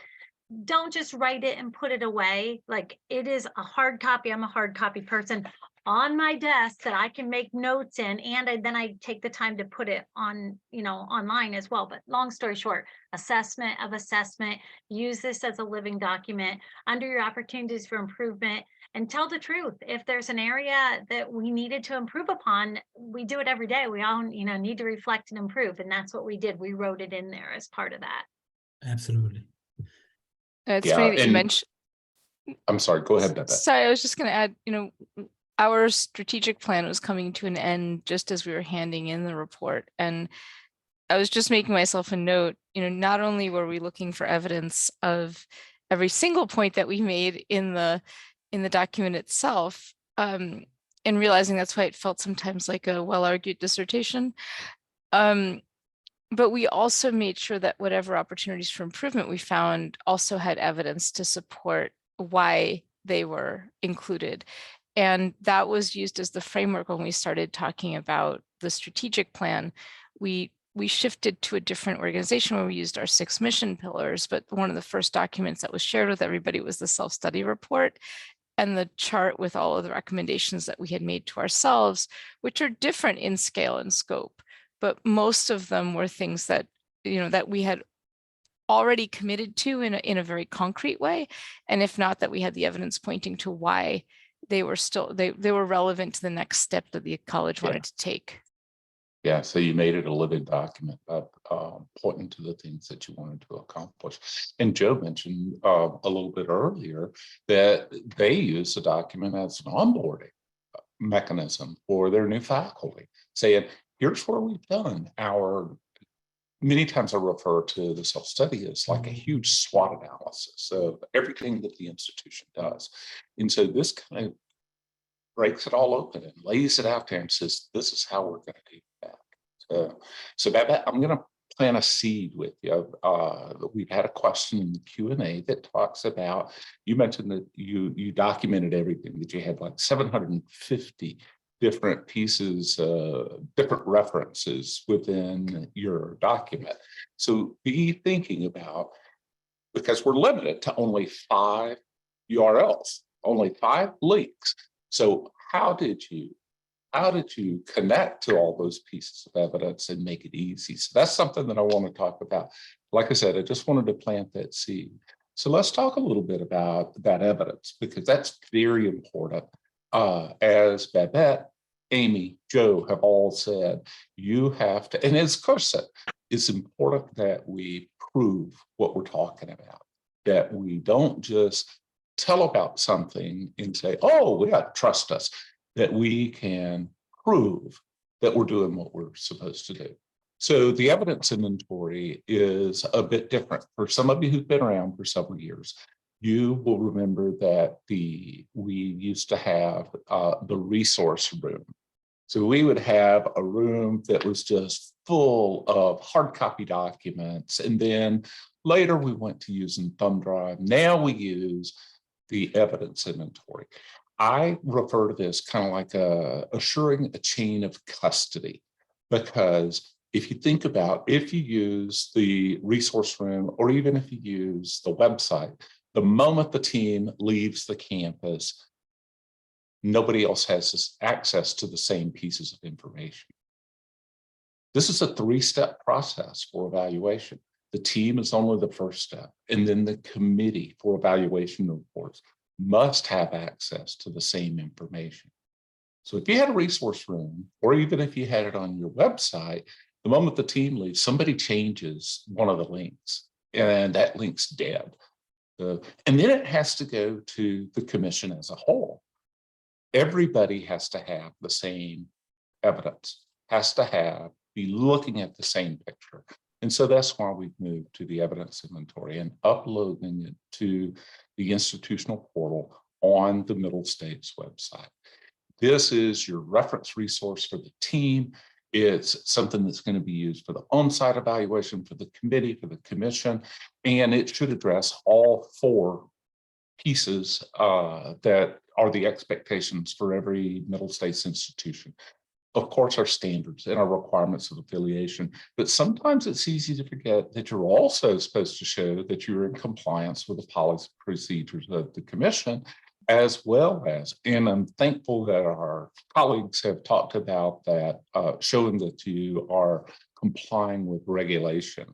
don't just write it and put it away. Like it is a hard copy. I'm a hard copy person on my desk that I can make notes in, and then I take the time to put it on, online as well. But long story short, assessment of assessment, use this as a living document under your opportunities for improvement, and tell the truth. If there's an area that we needed to improve upon, we do it every day. We all, need to reflect and improve. And that's what we did. We wrote it in there as part of that. Absolutely. It's funny that you mentioned. I'm sorry, go ahead, Babette. Sorry, I was just going to add, our strategic plan was coming to an end just as we were handing in the report. And I was just making myself a note, not only were we looking for evidence of every single point that we made in the document itself, and realizing that's why it felt sometimes like a well-argued dissertation. But we also made sure that whatever opportunities for improvement we found also had evidence to support why they were included. And that was used as the framework when we started talking about the strategic plan. We shifted to a different organization where we used our 6 mission pillars, but one of the first documents that was shared with everybody was the self-study report and the chart with all of the recommendations that we had made to ourselves, which are different in scale and scope. But most of them were things that, that we had already committed to in a very concrete way. And if not, that we had the evidence pointing to why they were still, they were relevant to the next step that the college wanted to take. Yeah, so you made it a living document of pointing to the things that you wanted to accomplish. And Joe mentioned a little bit earlier that they use the document as an onboarding mechanism for their new faculty, saying, here's where we've done our, many times I refer to the self-study as like a huge SWOT analysis of everything that the institution does. And so this kind of breaks it all open and lays it out there and says, this is how we're going to do that. So Babette, I'm going to plant a seed with you. We've had a question in the Q&A that talks about, you mentioned that you documented everything, that you had like 750 different pieces, different references within your document. So be thinking about, because we're limited to only 5 URLs, only 5 links. So how did you connect to all those pieces of evidence and make it easy? So that's something that I want to talk about. Like I said, I just wanted to plant that seed. So let's talk a little bit about that evidence, because that's very important. As Babette, Amy, Joe have all said, you have to, and as Coach said, it's important that we prove what we're talking about, that we don't just tell about something and say, oh, yeah, trust us, that we can prove that we're doing what we're supposed to do. So the evidence inventory is a bit different. For some of you who've been around for several years, you will remember that we used to have the resource room. So we would have a room that was just full of hard copy documents. And then later we went to using thumb drive. Now we use the evidence inventory. I refer to this kind of like assuring a chain of custody, because if you think about, if you use the resource room, or even if you use the website, the moment the team leaves the campus, nobody else has access to the same pieces of information. This is a three-step process for evaluation. The team is only the first step, and then the committee for evaluation reports must have access to the same information. So if you had a resource room, or even if you had it on your website, the moment the team leaves, somebody changes one of the links, and that link's dead. And then it has to go to the commission as a whole. Everybody has to have the same evidence, has to be looking at the same picture. And so that's why we've moved to the evidence inventory and uploading it to the institutional portal on the Middle States website. This is your reference resource for the team. It's something that's going to be used for the on-site evaluation, for the committee, for the commission, and it should address all four pieces that are the expectations for every Middle States institution. Of course, our standards and our requirements of affiliation, but sometimes it's easy to forget that you're also supposed to show that you're in compliance with the policy procedures of the commission, as well as, and I'm thankful that our colleagues have talked about that, showing that you are complying with regulation.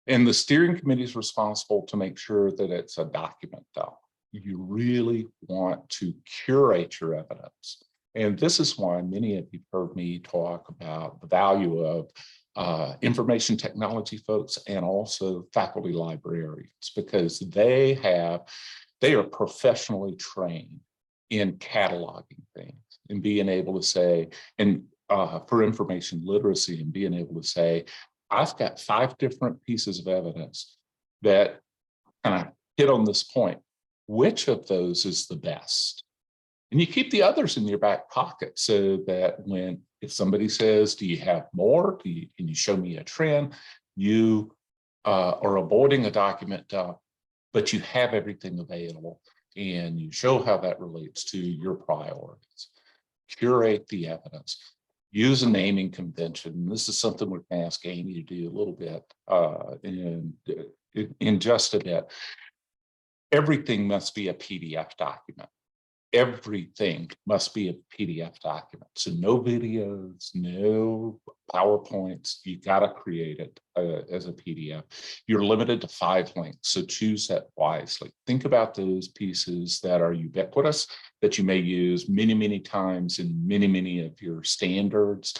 And the steering committee is responsible to make sure that it's a document, though. You really want to curate your evidence. And this is why many of you heard me talk about the value of information technology folks and also faculty librarians, because they are professionally trained in cataloging things and being able to say, and for information literacy, and being able to say, I've got 5 different pieces of evidence that kind of hit on this point. Which of those is the best? And you keep the others in your back pocket so that if somebody says, do you have more? Can you show me a trend? You are avoiding a document dump, but you have everything available, and you show how that relates to your priorities. Curate the evidence. Use a naming convention. This is something we're going to ask Amy to do a little bit in just a bit. Everything must be a PDF document. Everything must be a PDF document. So no videos, no PowerPoints. You got to create it as a PDF. You're limited to 5 links, so choose that wisely. Think about those pieces that are ubiquitous, that you may use many, many times in many, many of your standards,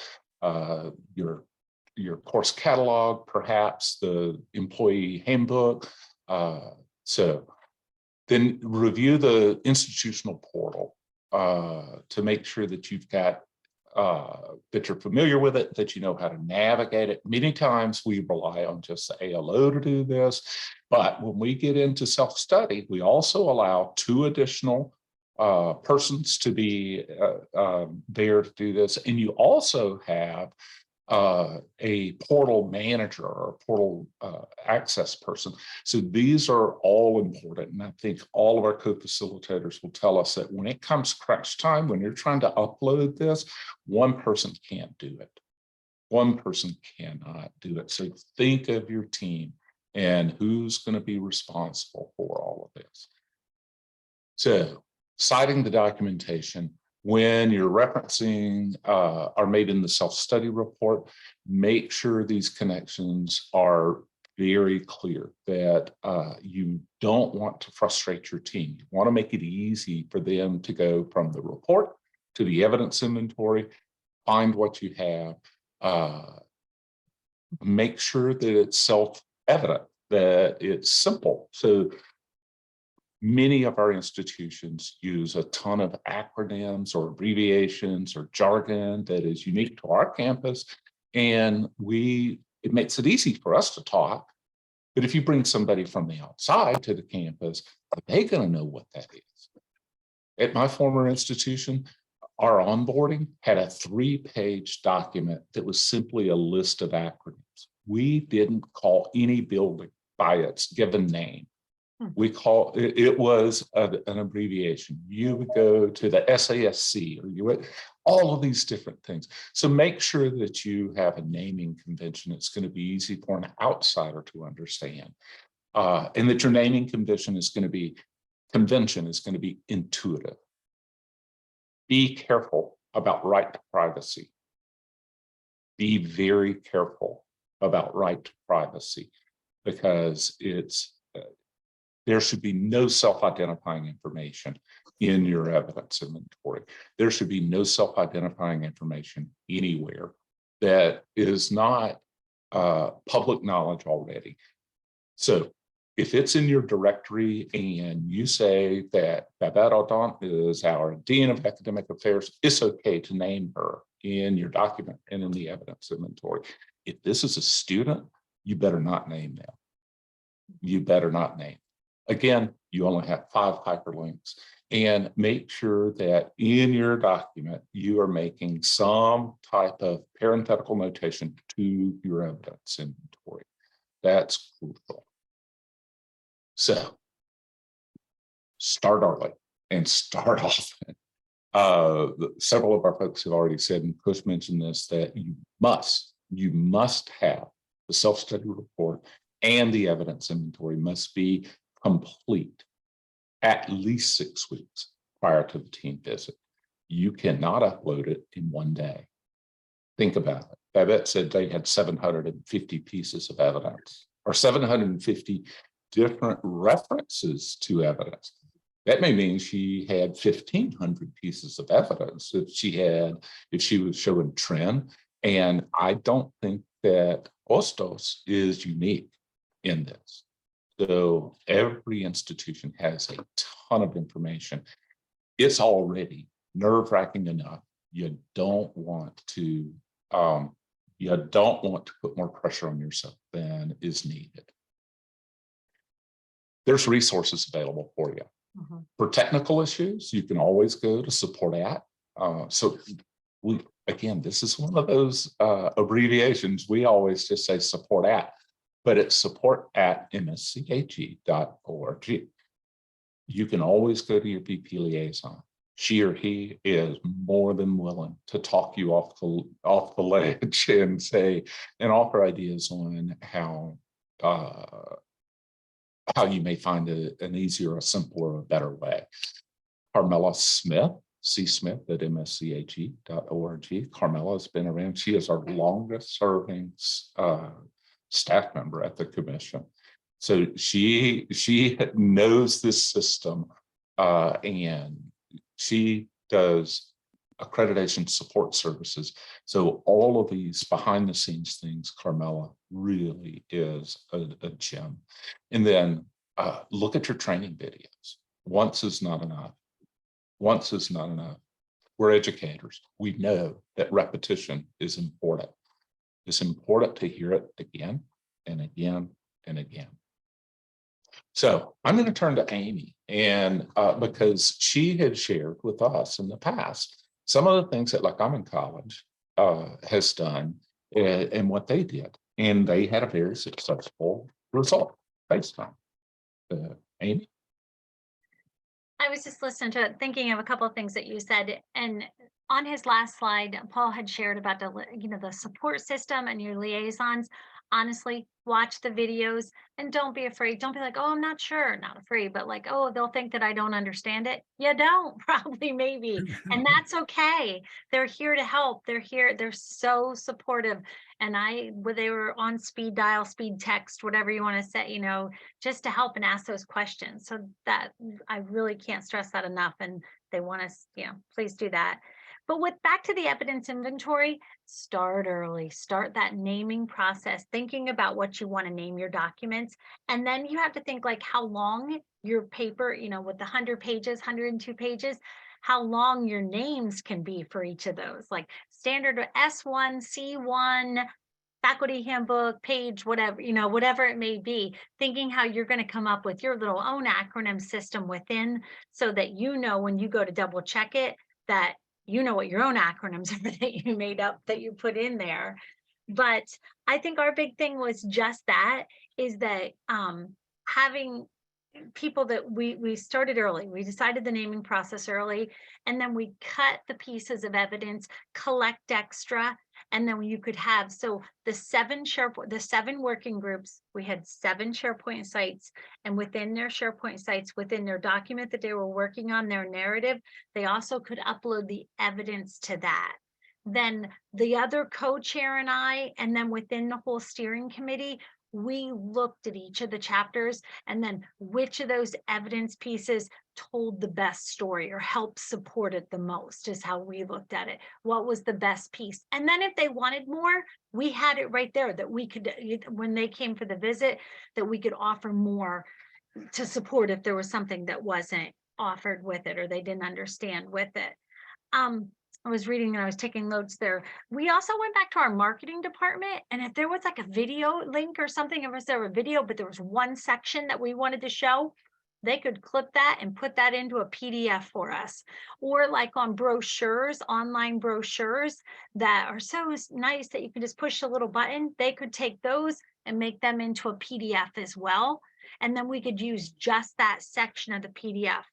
your course catalog, perhaps the employee handbook. Then review the institutional portal to make sure that you've got, that you're familiar with it, that you know how to navigate it. Many times we rely on just the ALO to do this, but when we get into self-study, we also allow 2 additional persons to be there to do this. And you also have a portal manager or a portal access person. So these are all important. And I think all of our co-facilitators will tell us that when it comes crunch time, when you're trying to upload this, one person can't do it. One person cannot do it. So think of your team and who's going to be responsible for all of this. So citing the documentation. When you're referencing are made in the self-study report, make sure these connections are very clear, that you don't want to frustrate your team. You want to make it easy for them to go from the report to the evidence inventory, find what you have, make sure that it's self-evident, that it's simple. So Many of our institutions use a ton of acronyms or abbreviations or jargon that is unique to our campus. And it makes it easy for us to talk. But if you bring somebody from the outside to the campus, are they going to know what that is? At my former institution, our onboarding had a 3-page document that was simply a list of acronyms. We didn't call any building by its given name. We call it was an abbreviation. You would go to the SASC, or you would all of these different things. So make sure that you have a naming convention. It's going to be easy for an outsider to understand, and that your naming convention is going to be intuitive. Be careful about right to privacy. Be very careful about right to privacy, because there should be no self-identifying information in your evidence inventory. There should be no self-identifying information anywhere that is not public knowledge already. So if it's in your directory and you say that Babette Audant is our Dean of Academic Affairs, it's okay to name her in your document and in the evidence inventory. If this is a student, you better not name them. You better not name. Again, you only have 5 hyperlinks, and make sure that in your document, you are making some type of parenthetical notation to your evidence inventory. That's crucial. So start early and start often. Several of our folks have already said, and Chris mentioned this, that you must have the self-study report and the evidence inventory must be complete at least 6 weeks prior to the team visit. You cannot upload it in one day. Think about it. Babette said they had 750 pieces of evidence, or 750 different references to evidence. That may mean she had 1,500 pieces of evidence if she was showing trend. And I don't think that Hostos is unique in this. So every institution has a ton of information. It's already nerve-wracking enough. You don't want to put more pressure on yourself than is needed. There's resources available for you. For technical issues, you can always go to support at. Again, this is one of those abbreviations. We always just say support at, but it's support@msche.org. You can always go to your VP liaison. She or he is more than willing to talk you off the ledge and offer ideas on how you may find an easier, a simpler, a better way. Carmela Smith, csmith@msche.org. Carmela has been around. She is our longest serving staff member at the commission. So she knows this system, and she does accreditation support services. So all of these behind the scenes things, Carmela really is a gem. And then look at your training videos. Once is not enough. Once is not enough. We're educators. We know that repetition is important. It's important to hear it again and again and again. So I'm going to turn to Amy, and because she had shared with us in the past some of the things that Like I'm in College has done and what they did, and they had a very successful result based on Amy. I was just listening to it, thinking of a couple of things that you said, and on his last slide, Paul had shared about the support system and your liaisons. Honestly, watch the videos and don't be afraid. Don't be like, oh, I'm not sure, not afraid, but like, oh, they'll think that I don't understand it. You don't, probably, maybe. And that's okay. They're here to help. They're here. They're so supportive. And they were on speed dial, speed text, whatever you want to say, just to help and ask those questions. So that I really can't stress that enough. And they want us, please do that. But with back to the evidence inventory, start early, start that naming process, thinking about what you want to name your documents. And then you have to think like how long your paper, you know, with the 100 pages, 102 pages, how long your names can be for each of those, like standard S1, C1, faculty handbook, page, whatever, you know, whatever it may be, thinking how you're going to come up with your little own acronym system within, so that you know when you go to double check it, that you know what your own acronyms are that you made up, that you put in there. But I think our big thing was just that, is that having people that we started early, we decided the naming process early, and then we cut the pieces of evidence, collect extra, and then you could have, so the seven working groups, we had 7 SharePoint sites, and within their SharePoint sites, within their document that they were working on, their narrative, they also could upload the evidence to that. Then the other co-chair and I, and then within the whole steering committee, we looked at each of the chapters and then which of those evidence pieces told the best story or helped support it the most, is how we looked at it. What was the best piece? And then if they wanted more, we had it right there that we could, when they came for the visit, that we could offer more to support if there was something that wasn't offered with it or they didn't understand with it. I was reading and I was taking notes there. We also went back to our marketing department, and if there was like a video link or something, if there was a video, but there was one section that we wanted to show, they could clip that and put that into a PDF for us. Or like on brochures, online brochures that are so nice that you can just push a little button, they could take those and make them into a PDF as well. And then we could use just that section of the PDF.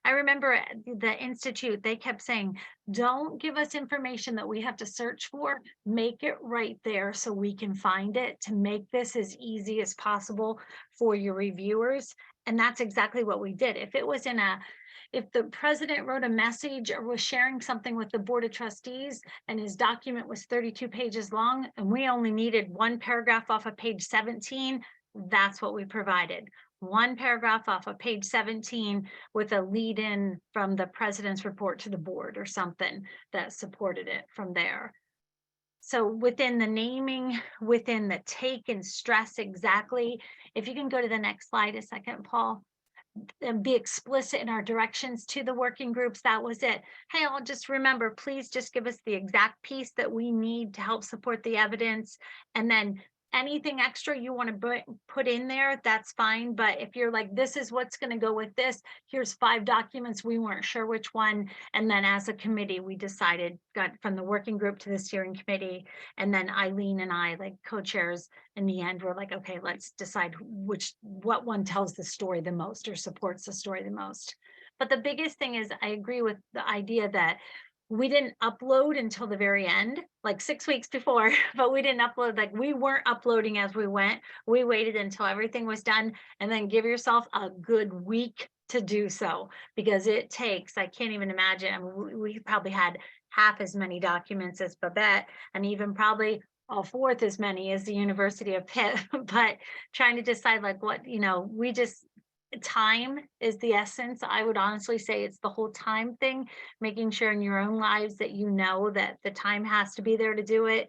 I remember at the Institute, they kept saying, don't give us information that we have to search for, make it right there so we can find it, to make this as easy as possible for your reviewers. And that's exactly what we did. If it was if the president wrote a message or was sharing something with the Board of Trustees and his document was 32 pages long and we only needed 1 paragraph off of page 17, that's what we provided. 1 paragraph off of page 17 with a lead in from the president's report to the board or something that supported it from there. So within the naming, within the take and stress exactly, if you can go to the next slide a second, Paul, and be explicit in our directions to the working groups, that was it. Hey, I'll just remember, please just give us the exact piece that we need to help support the evidence. And then anything extra you want to put in there, that's fine. But if you're like, this is what's going to go with this, here's 5 documents, we weren't sure which one. And then as a committee, we decided, got from the working group to the steering committee. And then Eileen and I, like co-chairs, in the end, we're like, okay, let's decide what one tells the story the most or supports the story the most. But the biggest thing is, I agree with the idea that we didn't upload until the very end, like 6 weeks before, but we didn't upload, like we weren't uploading as we went. We waited until everything was done, and then give yourself a good week to do so, because it takes, I can't even imagine. I mean, we probably had half as many documents as Babette, and even probably a 4th as many as the University of Pitt, but trying to decide like what, we just, time is the essence. I would honestly say it's the whole time thing, making sure in your own lives that you know that the time has to be there to do it.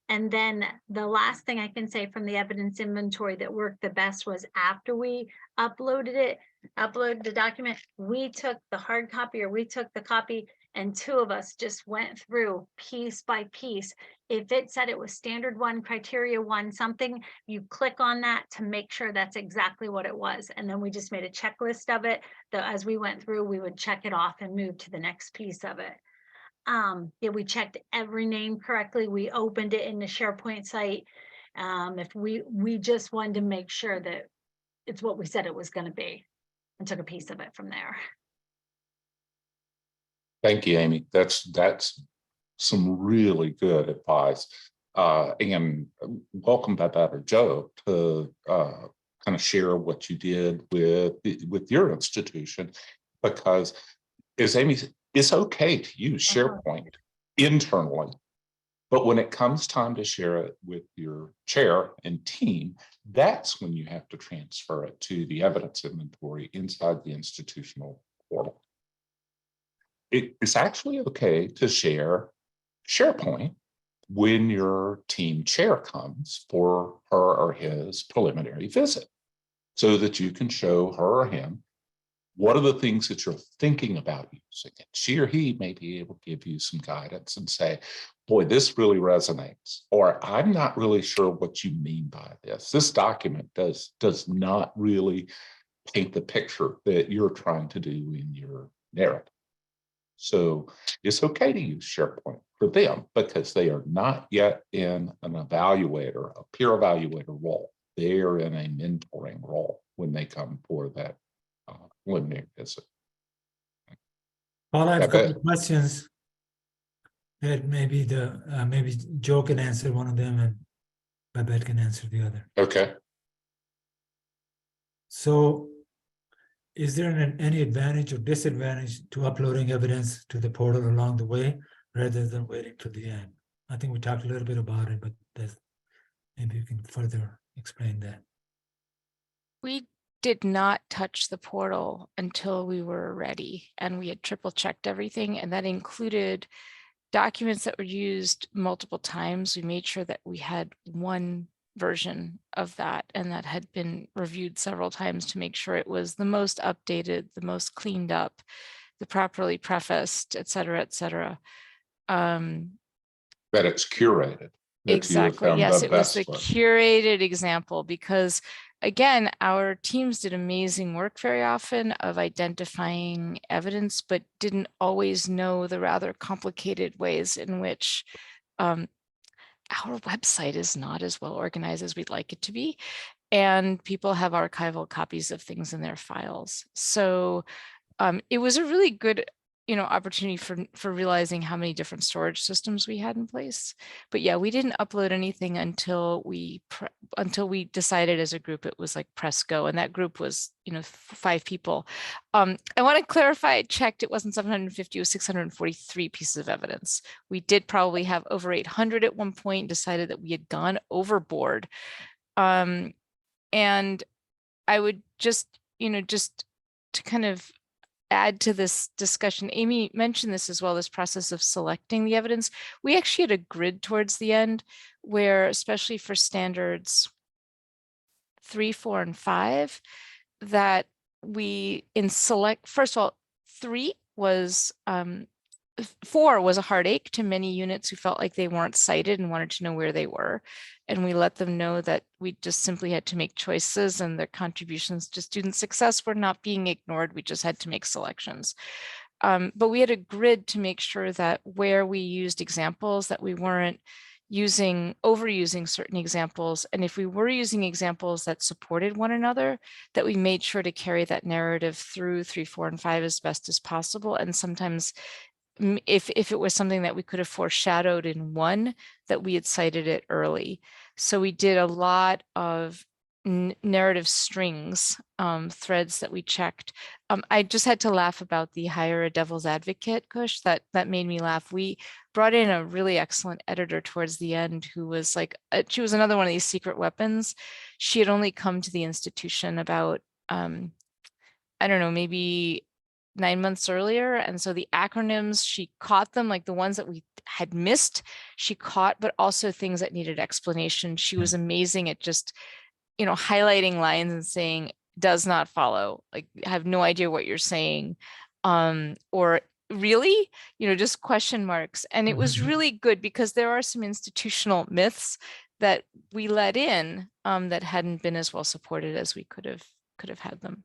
And then the last thing I can say from the evidence inventory that worked the best was after we uploaded the document, we took the hard copy, or we took the copy, and 2 of us just went through piece by piece. If it said it was standard 1, criteria 1, something, you click on that to make sure that's exactly what it was. And then we just made a checklist of it that as we went through, we would check it off and move to the next piece of it. Yeah, we checked every name correctly. We opened it in the SharePoint site. If we just wanted to make sure that it's what we said it was going to be, and took a piece of it from there. Thank you, Amy. That's some really good advice. And welcome Babette or Joe to kind of share what you did with your institution, because as Amy said, it's okay to use SharePoint internally, but when it comes time to share it with your chair and team, that's when you have to transfer it to the evidence inventory inside the institutional portal. it's actually okay to share SharePoint when your team chair comes for her or his preliminary visit, so that you can show her or him what are the things that you're thinking about using it. She or he may be able to give you some guidance and say, boy, this really resonates, or I'm not really sure what you mean by this. This document does not really paint the picture that you're trying to do in your narrative. So it's okay to use SharePoint for them because they are not yet in an evaluator, a peer evaluator role. They are in a mentoring role when they come for that preliminary visit. Paul, I have a Yeah, couple of questions that maybe maybe Joe can answer one of them and Babette can answer the other. okay. So is there any advantage or disadvantage to uploading evidence to the portal along the way rather than waiting to the end? I think we talked a little bit about it, but maybe you can further explain that. We did not touch the portal until we were ready, and we had triple checked everything, and that included documents that were used multiple times. We made sure that we had one version of that and that had been reviewed several times to make sure it was the most updated, the most cleaned up, the properly prefaced, et cetera, et cetera. That it's curated. That Exactly. Yes, it was the curated example because, again, our teams did amazing work very often of identifying evidence, but didn't always know the rather complicated ways in which our website is not as well organized as we'd like it to be. And people have archival copies of things in their files. So it was a really good opportunity for realizing how many different storage systems we had in place. But yeah, we didn't upload anything until we decided as a group it was like press go, and that group was 5 people. I want to clarify, I checked, it wasn't 750, it was 643 pieces of evidence. We did probably have over 800 at one point, decided that we had gone overboard. And I would just to kind of add to this discussion, Amy mentioned this as well, this process of selecting the evidence. We actually had a grid towards the end where, especially for standards 3, 4, and 5, that we first of all, 4 was a heartache to many units who felt like they weren't cited and wanted to know where they were. And we let them know that we just simply had to make choices and their contributions to student success were not being ignored. We just had to make selections. But we had a grid to make sure that where we used examples, that we weren't overusing certain examples. And if we were using examples that supported one another, that we made sure to carry that narrative through 3, 4, and 5 as best as possible. And sometimes if it was something that we could have foreshadowed in 1, that we had cited it early. So we did a lot of narrative strings, threads that we checked. I just had to laugh about the hire a devil's advocate, Kush. That made me laugh. We brought in a really excellent editor towards the end who was like, she was another one of these secret weapons. She had only come to the institution about, I don't know, maybe 9 months earlier. And so the acronyms, she caught them, like the ones that we had missed, she caught, but also things that needed explanation. She was amazing at just, highlighting lines and saying, does not follow, like, I have no idea what you're saying. Or really, just question marks. And it was really good because there are some institutional myths that we let in that hadn't been as well supported as we could have had them.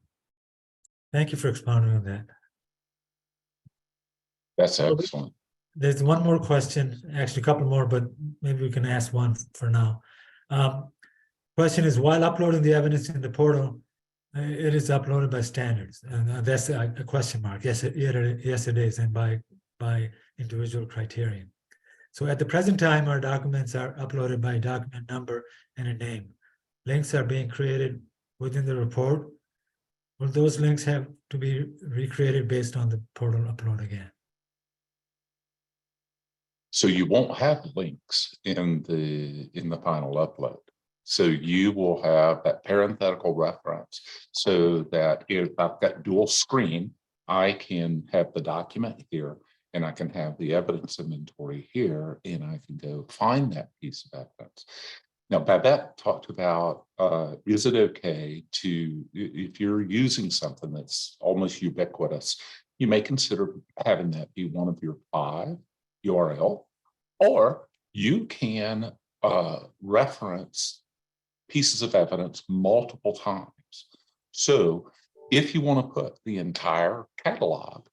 Thank you for expounding on that. That's excellent. There's one more question, actually a couple more, but maybe we can ask one for now. Question is, while uploading the evidence in the portal, it is uploaded by standards, and that's a question mark. Yes, it is, and by individual criterion. So at the present time, our documents are uploaded by document number and a name. Links are being created within the report. Will those links have to be recreated based on the portal upload again? So you won't have links in the final upload. So you will have that parenthetical reference so that if I've got dual screen I can have the document here, and I can have the evidence inventory here, and I can go find that piece of evidence. Now, Babette talked about, is it okay to, if you're using something that's almost ubiquitous, you may consider having that be one of your 5 URL, or you can reference pieces of evidence multiple times. So if you want to put the entire catalog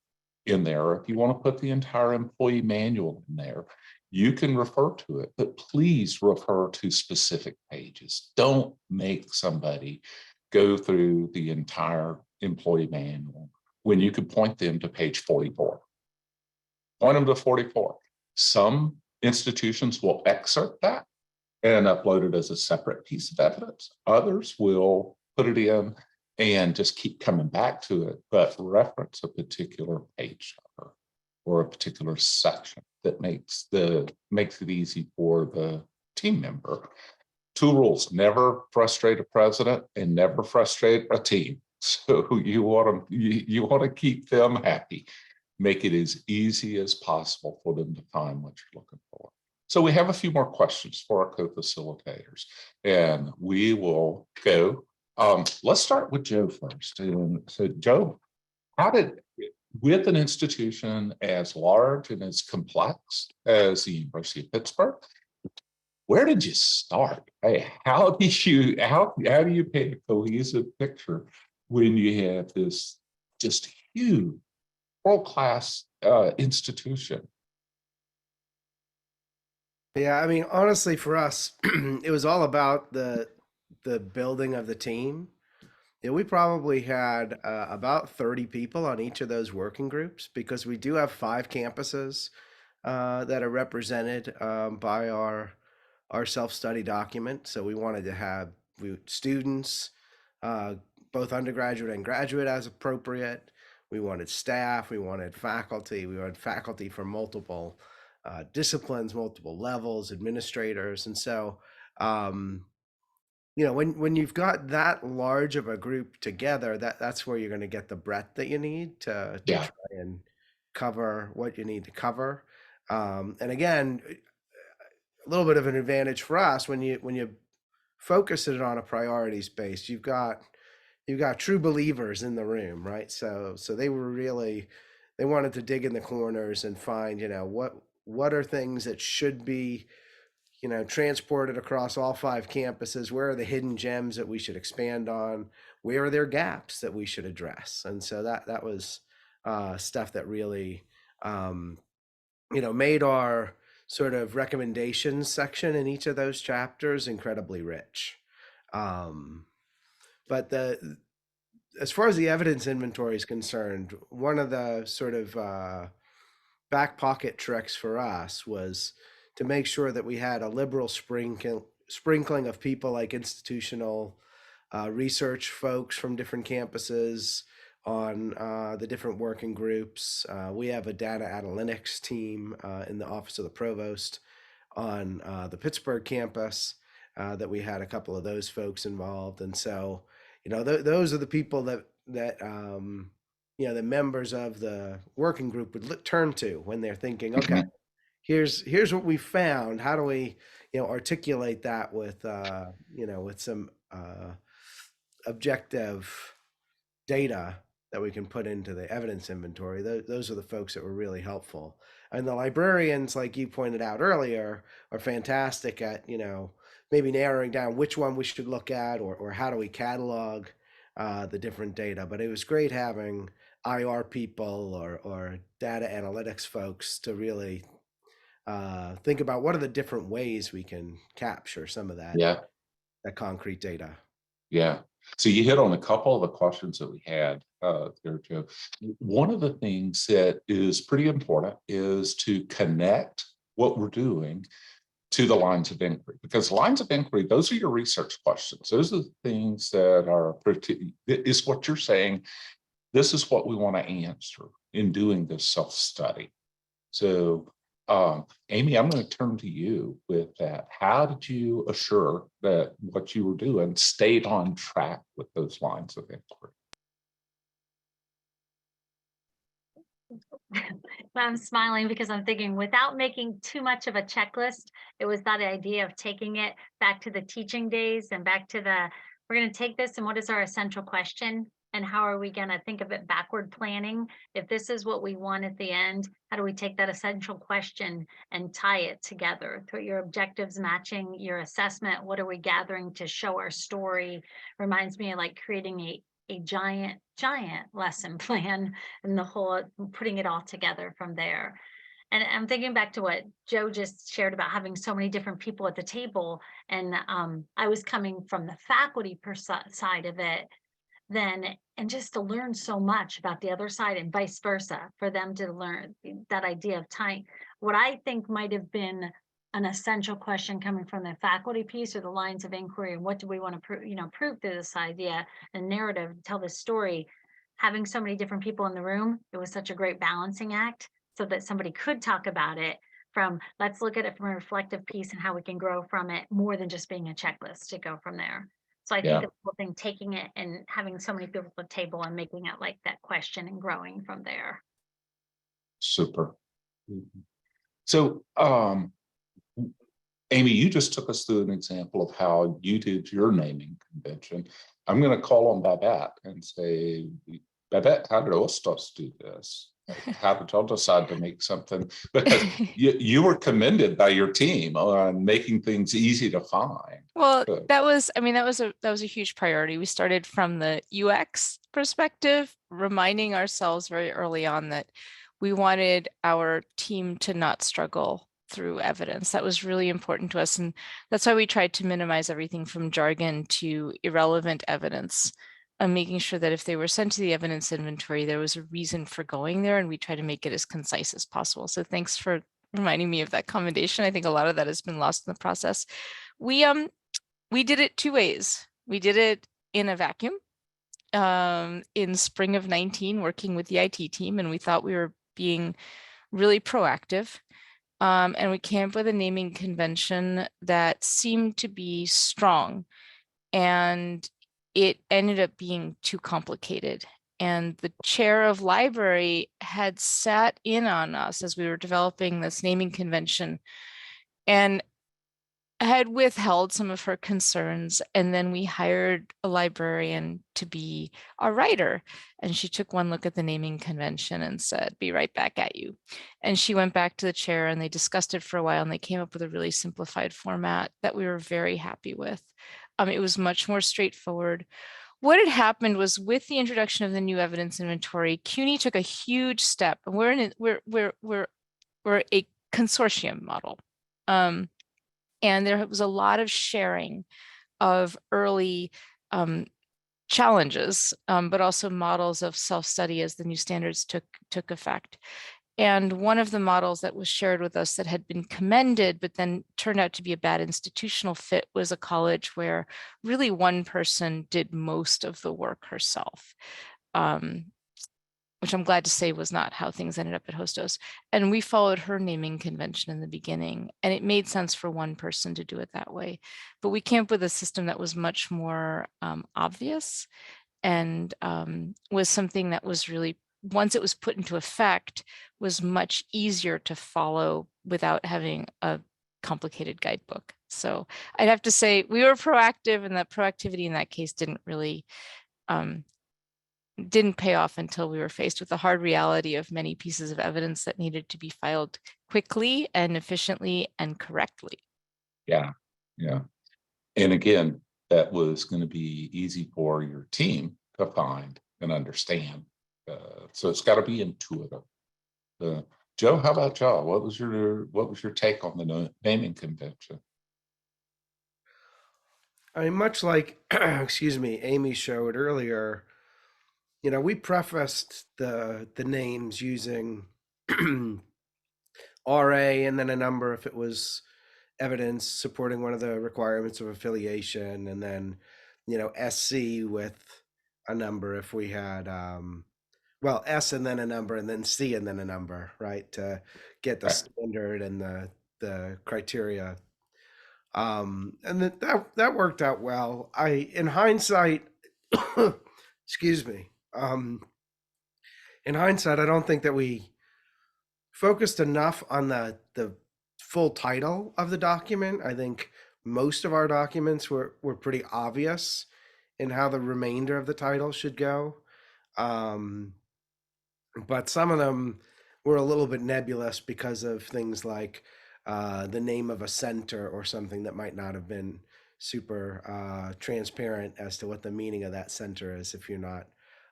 in there, if you want to put the entire employee manual in there, you can refer to it, but please refer to specific pages. Don't make somebody go through the entire employee manual when you could point them to page 44. Point them to 44. Some institutions will excerpt that and upload it as a separate piece of evidence. Others will put it in and just keep coming back to it, but reference a particular page number or a particular section that makes it easy for the team member. 2 rules: never frustrate a president and never frustrate a team. So you want to keep them happy. Make it as easy as possible for them to find what you're looking for. So we have a few more questions for our co-facilitators, and we will go. Let's start with Joe first. And so, Joe, with an institution as large and as complex as the University of Pittsburgh, where did you start? Hey, how do you paint a cohesive picture when you have this just huge world-class institution? Yeah, I mean, honestly, for us, it was all about the building of the team. Yeah, we probably had about 30 people on each of those working groups, because we do have 5 campuses that are represented by our self-study document. So we wanted to have students, both undergraduate and graduate as appropriate. We wanted staff, we wanted faculty from multiple disciplines, multiple levels, administrators. And so, when you've got that large of a group together, that's where you're going to get the breadth that you need to Yeah. try and cover what you need to cover. And again, a little bit of an advantage for us when you focus it on a priorities base, you've got true believers in the room, right? So they wanted to dig in the corners and find, what are things that should be, transported across all 5 campuses. Where are the hidden gems that we should expand on? Where are there gaps that we should address? And so that was stuff that really, made our sort of recommendations section in each of those chapters incredibly rich. But as far as the evidence inventory is concerned, one of the sort of back pocket tricks for us was to make sure that we had a liberal sprinkling of people like institutional research folks from different campuses on the different working groups. We have a data analytics team in the Office of the Provost on the Pittsburgh campus that we had a couple of those folks involved. And so, those are the people that the members of the working group would turn to when they're thinking, okay, here's what we found. How do we, articulate that with, with some objective data that we can put into the evidence inventory. Those are the folks that were really helpful. And the librarians, like you pointed out earlier, are fantastic at, maybe narrowing down which one we should look at, or how do we catalog the different data. But it was great having IR people or data analytics folks to really think about what are the different ways we can capture some of that, that concrete data. Yeah. So you hit on a couple of the questions that we had there, Joe. One of the things that is pretty important is to connect what we're doing to the lines of inquiry, because lines of inquiry, those are your research questions. Those are the things that are is what you're saying. This is what we want to answer in doing this self-study. So Amy, I'm going to turn to you with that. How did you assure that what you were doing stayed on track with those lines of inquiry? I'm smiling because I'm thinking without making too much of a checklist, it was that idea of taking it back to the teaching days and back to we're going to take this and what is our essential question? And how are we going to think of it backward planning? If this is what we want at the end, how do we take that essential question and tie it together through your objectives matching your assessment? What are we gathering to show our story? Reminds me of like creating a giant lesson plan and the whole putting it all together from there. And I'm thinking back to what Joe just shared about having so many different people at the table. And I was coming from the faculty side of it then, and just to learn so much about the other side and vice versa, for them to learn that idea of time. What I think might have been an essential question coming from the faculty piece or the lines of inquiry, and what do we want to prove through this idea and narrative, tell this story. Having so many different people in the room, it was such a great balancing act so that somebody could talk about it from, let's look at it from a reflective piece and how we can grow from it more than just being a checklist to go from there. So I Yeah. think the whole thing, taking it and having so many people at the table and making it like that question and growing from there. Super. So, Amy, you just took us through an example of how you did your naming convention. I'm going to call on Babette and say, Babette, how did Ostos do this? How did y'all decide to make something? Because you were commended by your team on making things easy to find. Well, Good. that was a huge priority. We started from the UX perspective, reminding ourselves very early on that we wanted our team to not struggle through evidence. That was really important to us. And that's why we tried to minimize everything from jargon to irrelevant evidence, making sure that if they were sent to the evidence inventory, there was a reason for going there, and we try to make it as concise as possible. So thanks for reminding me of that commendation. I think a lot of that has been lost in the process. We did it two ways. We did it in a vacuum in spring of 19, working with the IT team, and we thought we were being really proactive. And we came up with a naming convention that seemed to be strong, and it ended up being too complicated. And the chair of library had sat in on us as we were developing this naming convention and had withheld some of her concerns. And then we hired a librarian to be our writer. And she took one look at the naming convention and said, "Be right back at you." And she went back to the chair and they discussed it for a while, and they came up with a really simplified format that we were very happy with. It was much more straightforward. What had happened was, with the introduction of the new evidence inventory, CUNY took a huge step. And we're a consortium model. And there was a lot of sharing of early challenges, but also models of self-study as the new standards took effect. And one of the models that was shared with us that had been commended, but then turned out to be a bad institutional fit, was a college where really one person did most of the work herself, which I'm glad to say was not how things ended up at Hostos. And we followed her naming convention in the beginning, and it made sense for one person to do it that way. But we came up with a system that was much more obvious, and was something that was really, once it was put into effect, was much easier to follow without having a complicated guidebook. So I'd have to say we were proactive, and that proactivity in that case didn't really didn't pay off until we were faced with the hard reality of many pieces of evidence that needed to be filed quickly and efficiently and correctly. Yeah. And again, that was going to be easy for your team to find and understand. So it's got to be intuitive. Joe, how about y'all? What was your take on the naming convention? I mean, much like, excuse me, Amy showed earlier, we prefaced the names using RA and then a number if it was evidence supporting one of the requirements of affiliation, and then SC with a number if we had S and then a number, and then C and then a number, right, to get the standard and the criteria. And that worked out well. In hindsight, excuse me, in hindsight, I don't think that we focused enough on the full title of the document. I think most of our documents were pretty obvious in how the remainder of the title should go. But some of them were a little bit nebulous because of things like the name of a center or something that might not have been super transparent as to what the meaning of that center is if you're not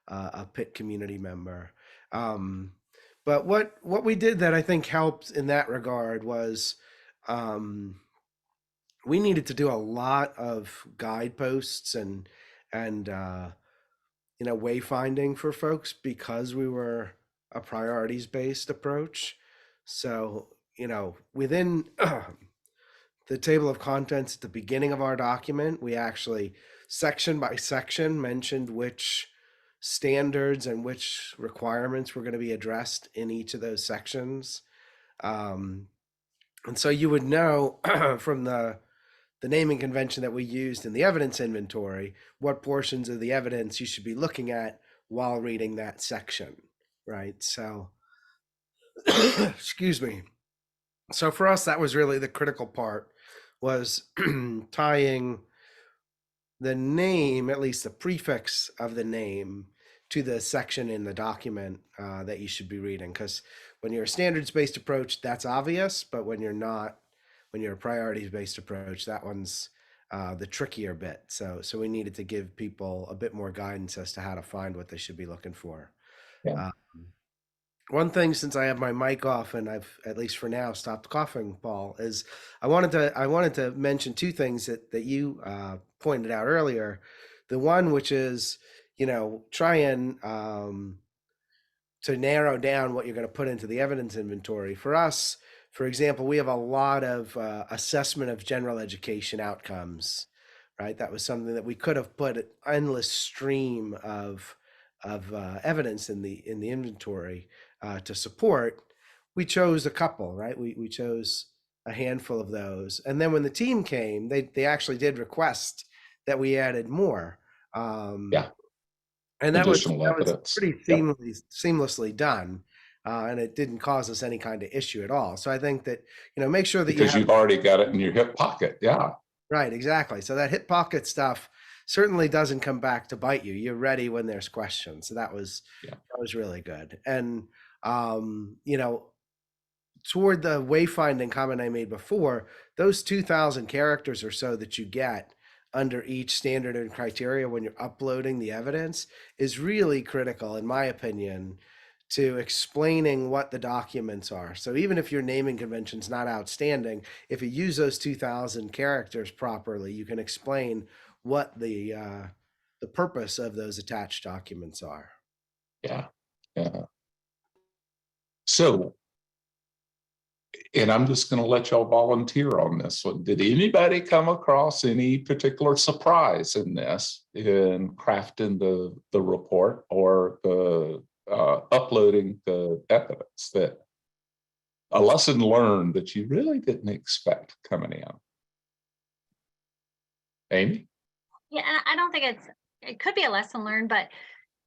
a PIT community member. But what we did that I think helped in that regard was we needed to do a lot of guideposts and wayfinding for folks because we were a priorities based approach. So within the table of contents at the beginning of our document, we actually section by section mentioned which standards and which requirements were going to be addressed in each of those sections. And so you would know from the naming convention that we used in the evidence inventory what portions of the evidence you should be looking at while reading that section, right? So, excuse me. So for us, that was really the critical part, was tying the name, at least the prefix of the name, to the section in the document that you should be reading. Because when you're a standards-based approach, that's obvious, but when you're not, when you're a priorities-based approach, that one's the trickier bit. So we needed to give people a bit more guidance as to how to find what they should be looking for. Yeah. One thing, since I have my mic off and I've, at least for now, stopped coughing, Paul, is I wanted to mention two things that you pointed out earlier. The one, which is, try and to narrow down what you're going to put into the evidence inventory. For us, for example, we have a lot of assessment of general education outcomes, right? That was something that we could have put an endless stream of evidence in the inventory to support. We chose a couple, right? We chose a handful of those. And then when the team came, they actually did request that we added more. Yeah. And that was evidence. pretty Yep. seamlessly done. And it didn't cause us any kind of issue at all. So I think that, make sure that because you've already got it in your hip pocket. Yeah. Right, exactly. So that hip pocket stuff certainly doesn't come back to bite you. You're ready when there's questions. So that was really good. And toward the wayfinding comment I made before, those 2,000 characters or so that you get under each standard and criteria when you're uploading the evidence is really critical, in my opinion, to explaining what the documents are. So even if your naming convention's not outstanding, if you use those 2,000 characters properly, you can explain what the purpose of those attached documents are. Yeah. So, and I'm just going to let y'all volunteer on this one. Did anybody come across any particular surprise in this, in crafting the report or the uploading the evidence, that a lesson learned that you really didn't expect coming in? Amy? Yeah, and I don't think it could be a lesson learned, but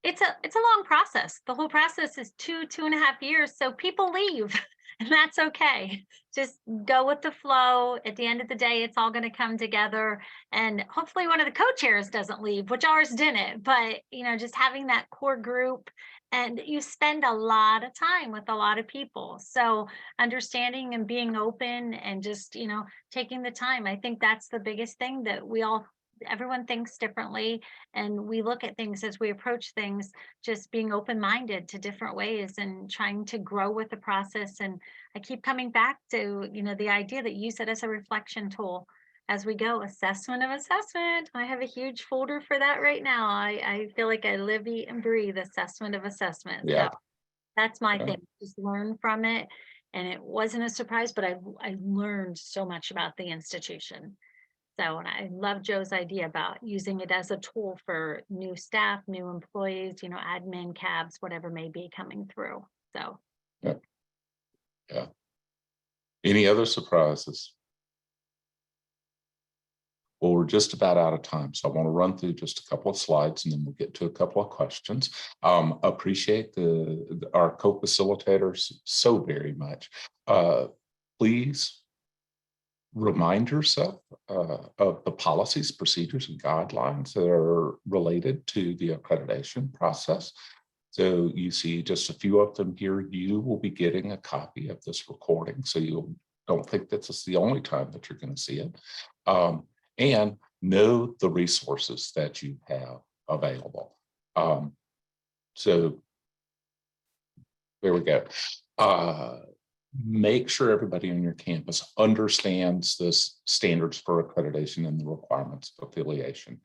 it's a long process. The whole process is 2.5 years. So people leave and that's okay. Just go with the flow. At the end of the day, it's all going to come together, and hopefully one of the co-chairs doesn't leave, which ours didn't, but just having that core group, and you spend a lot of time with a lot of people. So understanding and being open and just, taking the time. I think that's the biggest thing, that everyone thinks differently, and we look at things as we approach things, just being open-minded to different ways and trying to grow with the process. And I keep coming back to, the idea that you use it as a reflection tool as we go. Assessment of assessment. I have a huge folder for that right now. I feel like I live, eat, and breathe assessment of assessment. Yeah. So that's my thing. Just learn from it. And it wasn't a surprise, but I learned so much about the institution. So, and I love Joe's idea about using it as a tool for new staff, new employees, admin, cabs, whatever may be coming through. So. Yeah. Any other surprises? Well, we're just about out of time, so I want to run through just a couple of slides and then we'll get to a couple of questions. Appreciate our co-facilitators so very much. Please remind yourself of the policies, procedures, and guidelines that are related to the accreditation process. So you see just a few of them here. You will be getting a copy of this recording, so you don't think this is the only time that you're going to see it. And know the resources that you have available. So there we go. Make sure everybody on your campus understands the standards for accreditation and the requirements of affiliation.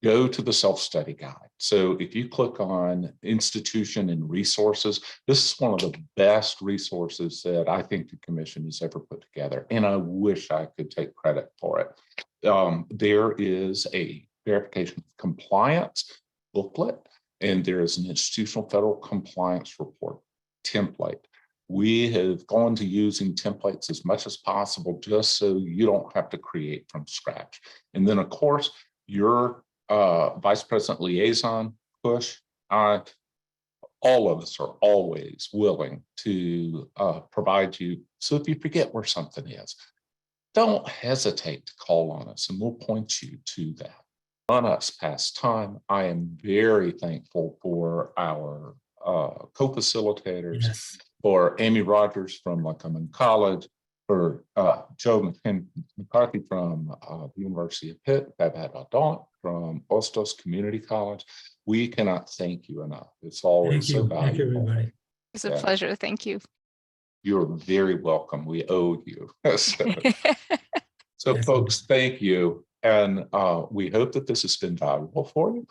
Go to the self-study guide. So if you click on institution and resources, this is one of the best resources that I think the commission has ever put together. And I wish I could take credit for it. There is a verification of compliance booklet, and there is an institutional federal compliance report template. We have gone to using templates as much as possible, just so you don't have to create from scratch. And then of course, your Vice President Liaison, Push, all of us are always willing to provide you. So if you forget where something is, don't hesitate to call on us and we'll point you to that. On us past time, I am very thankful for our co-facilitators, Yes. for Amy Rogers from Lycoming College, for Joe McCarthy from the University of Pitt, Babette Audant from Ostos Community College. We cannot thank you enough. It's always so valuable. Thank you, everybody. It's a pleasure. Thank you. You're very welcome. We owe you. So Yes, folks, thank you. And we hope that this has been valuable for you.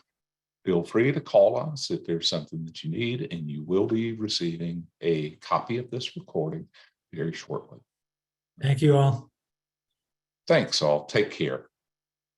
Feel free to call us if there's something that you need, and you will be receiving a copy of this recording very shortly. Thank you all. Thanks all. Take care.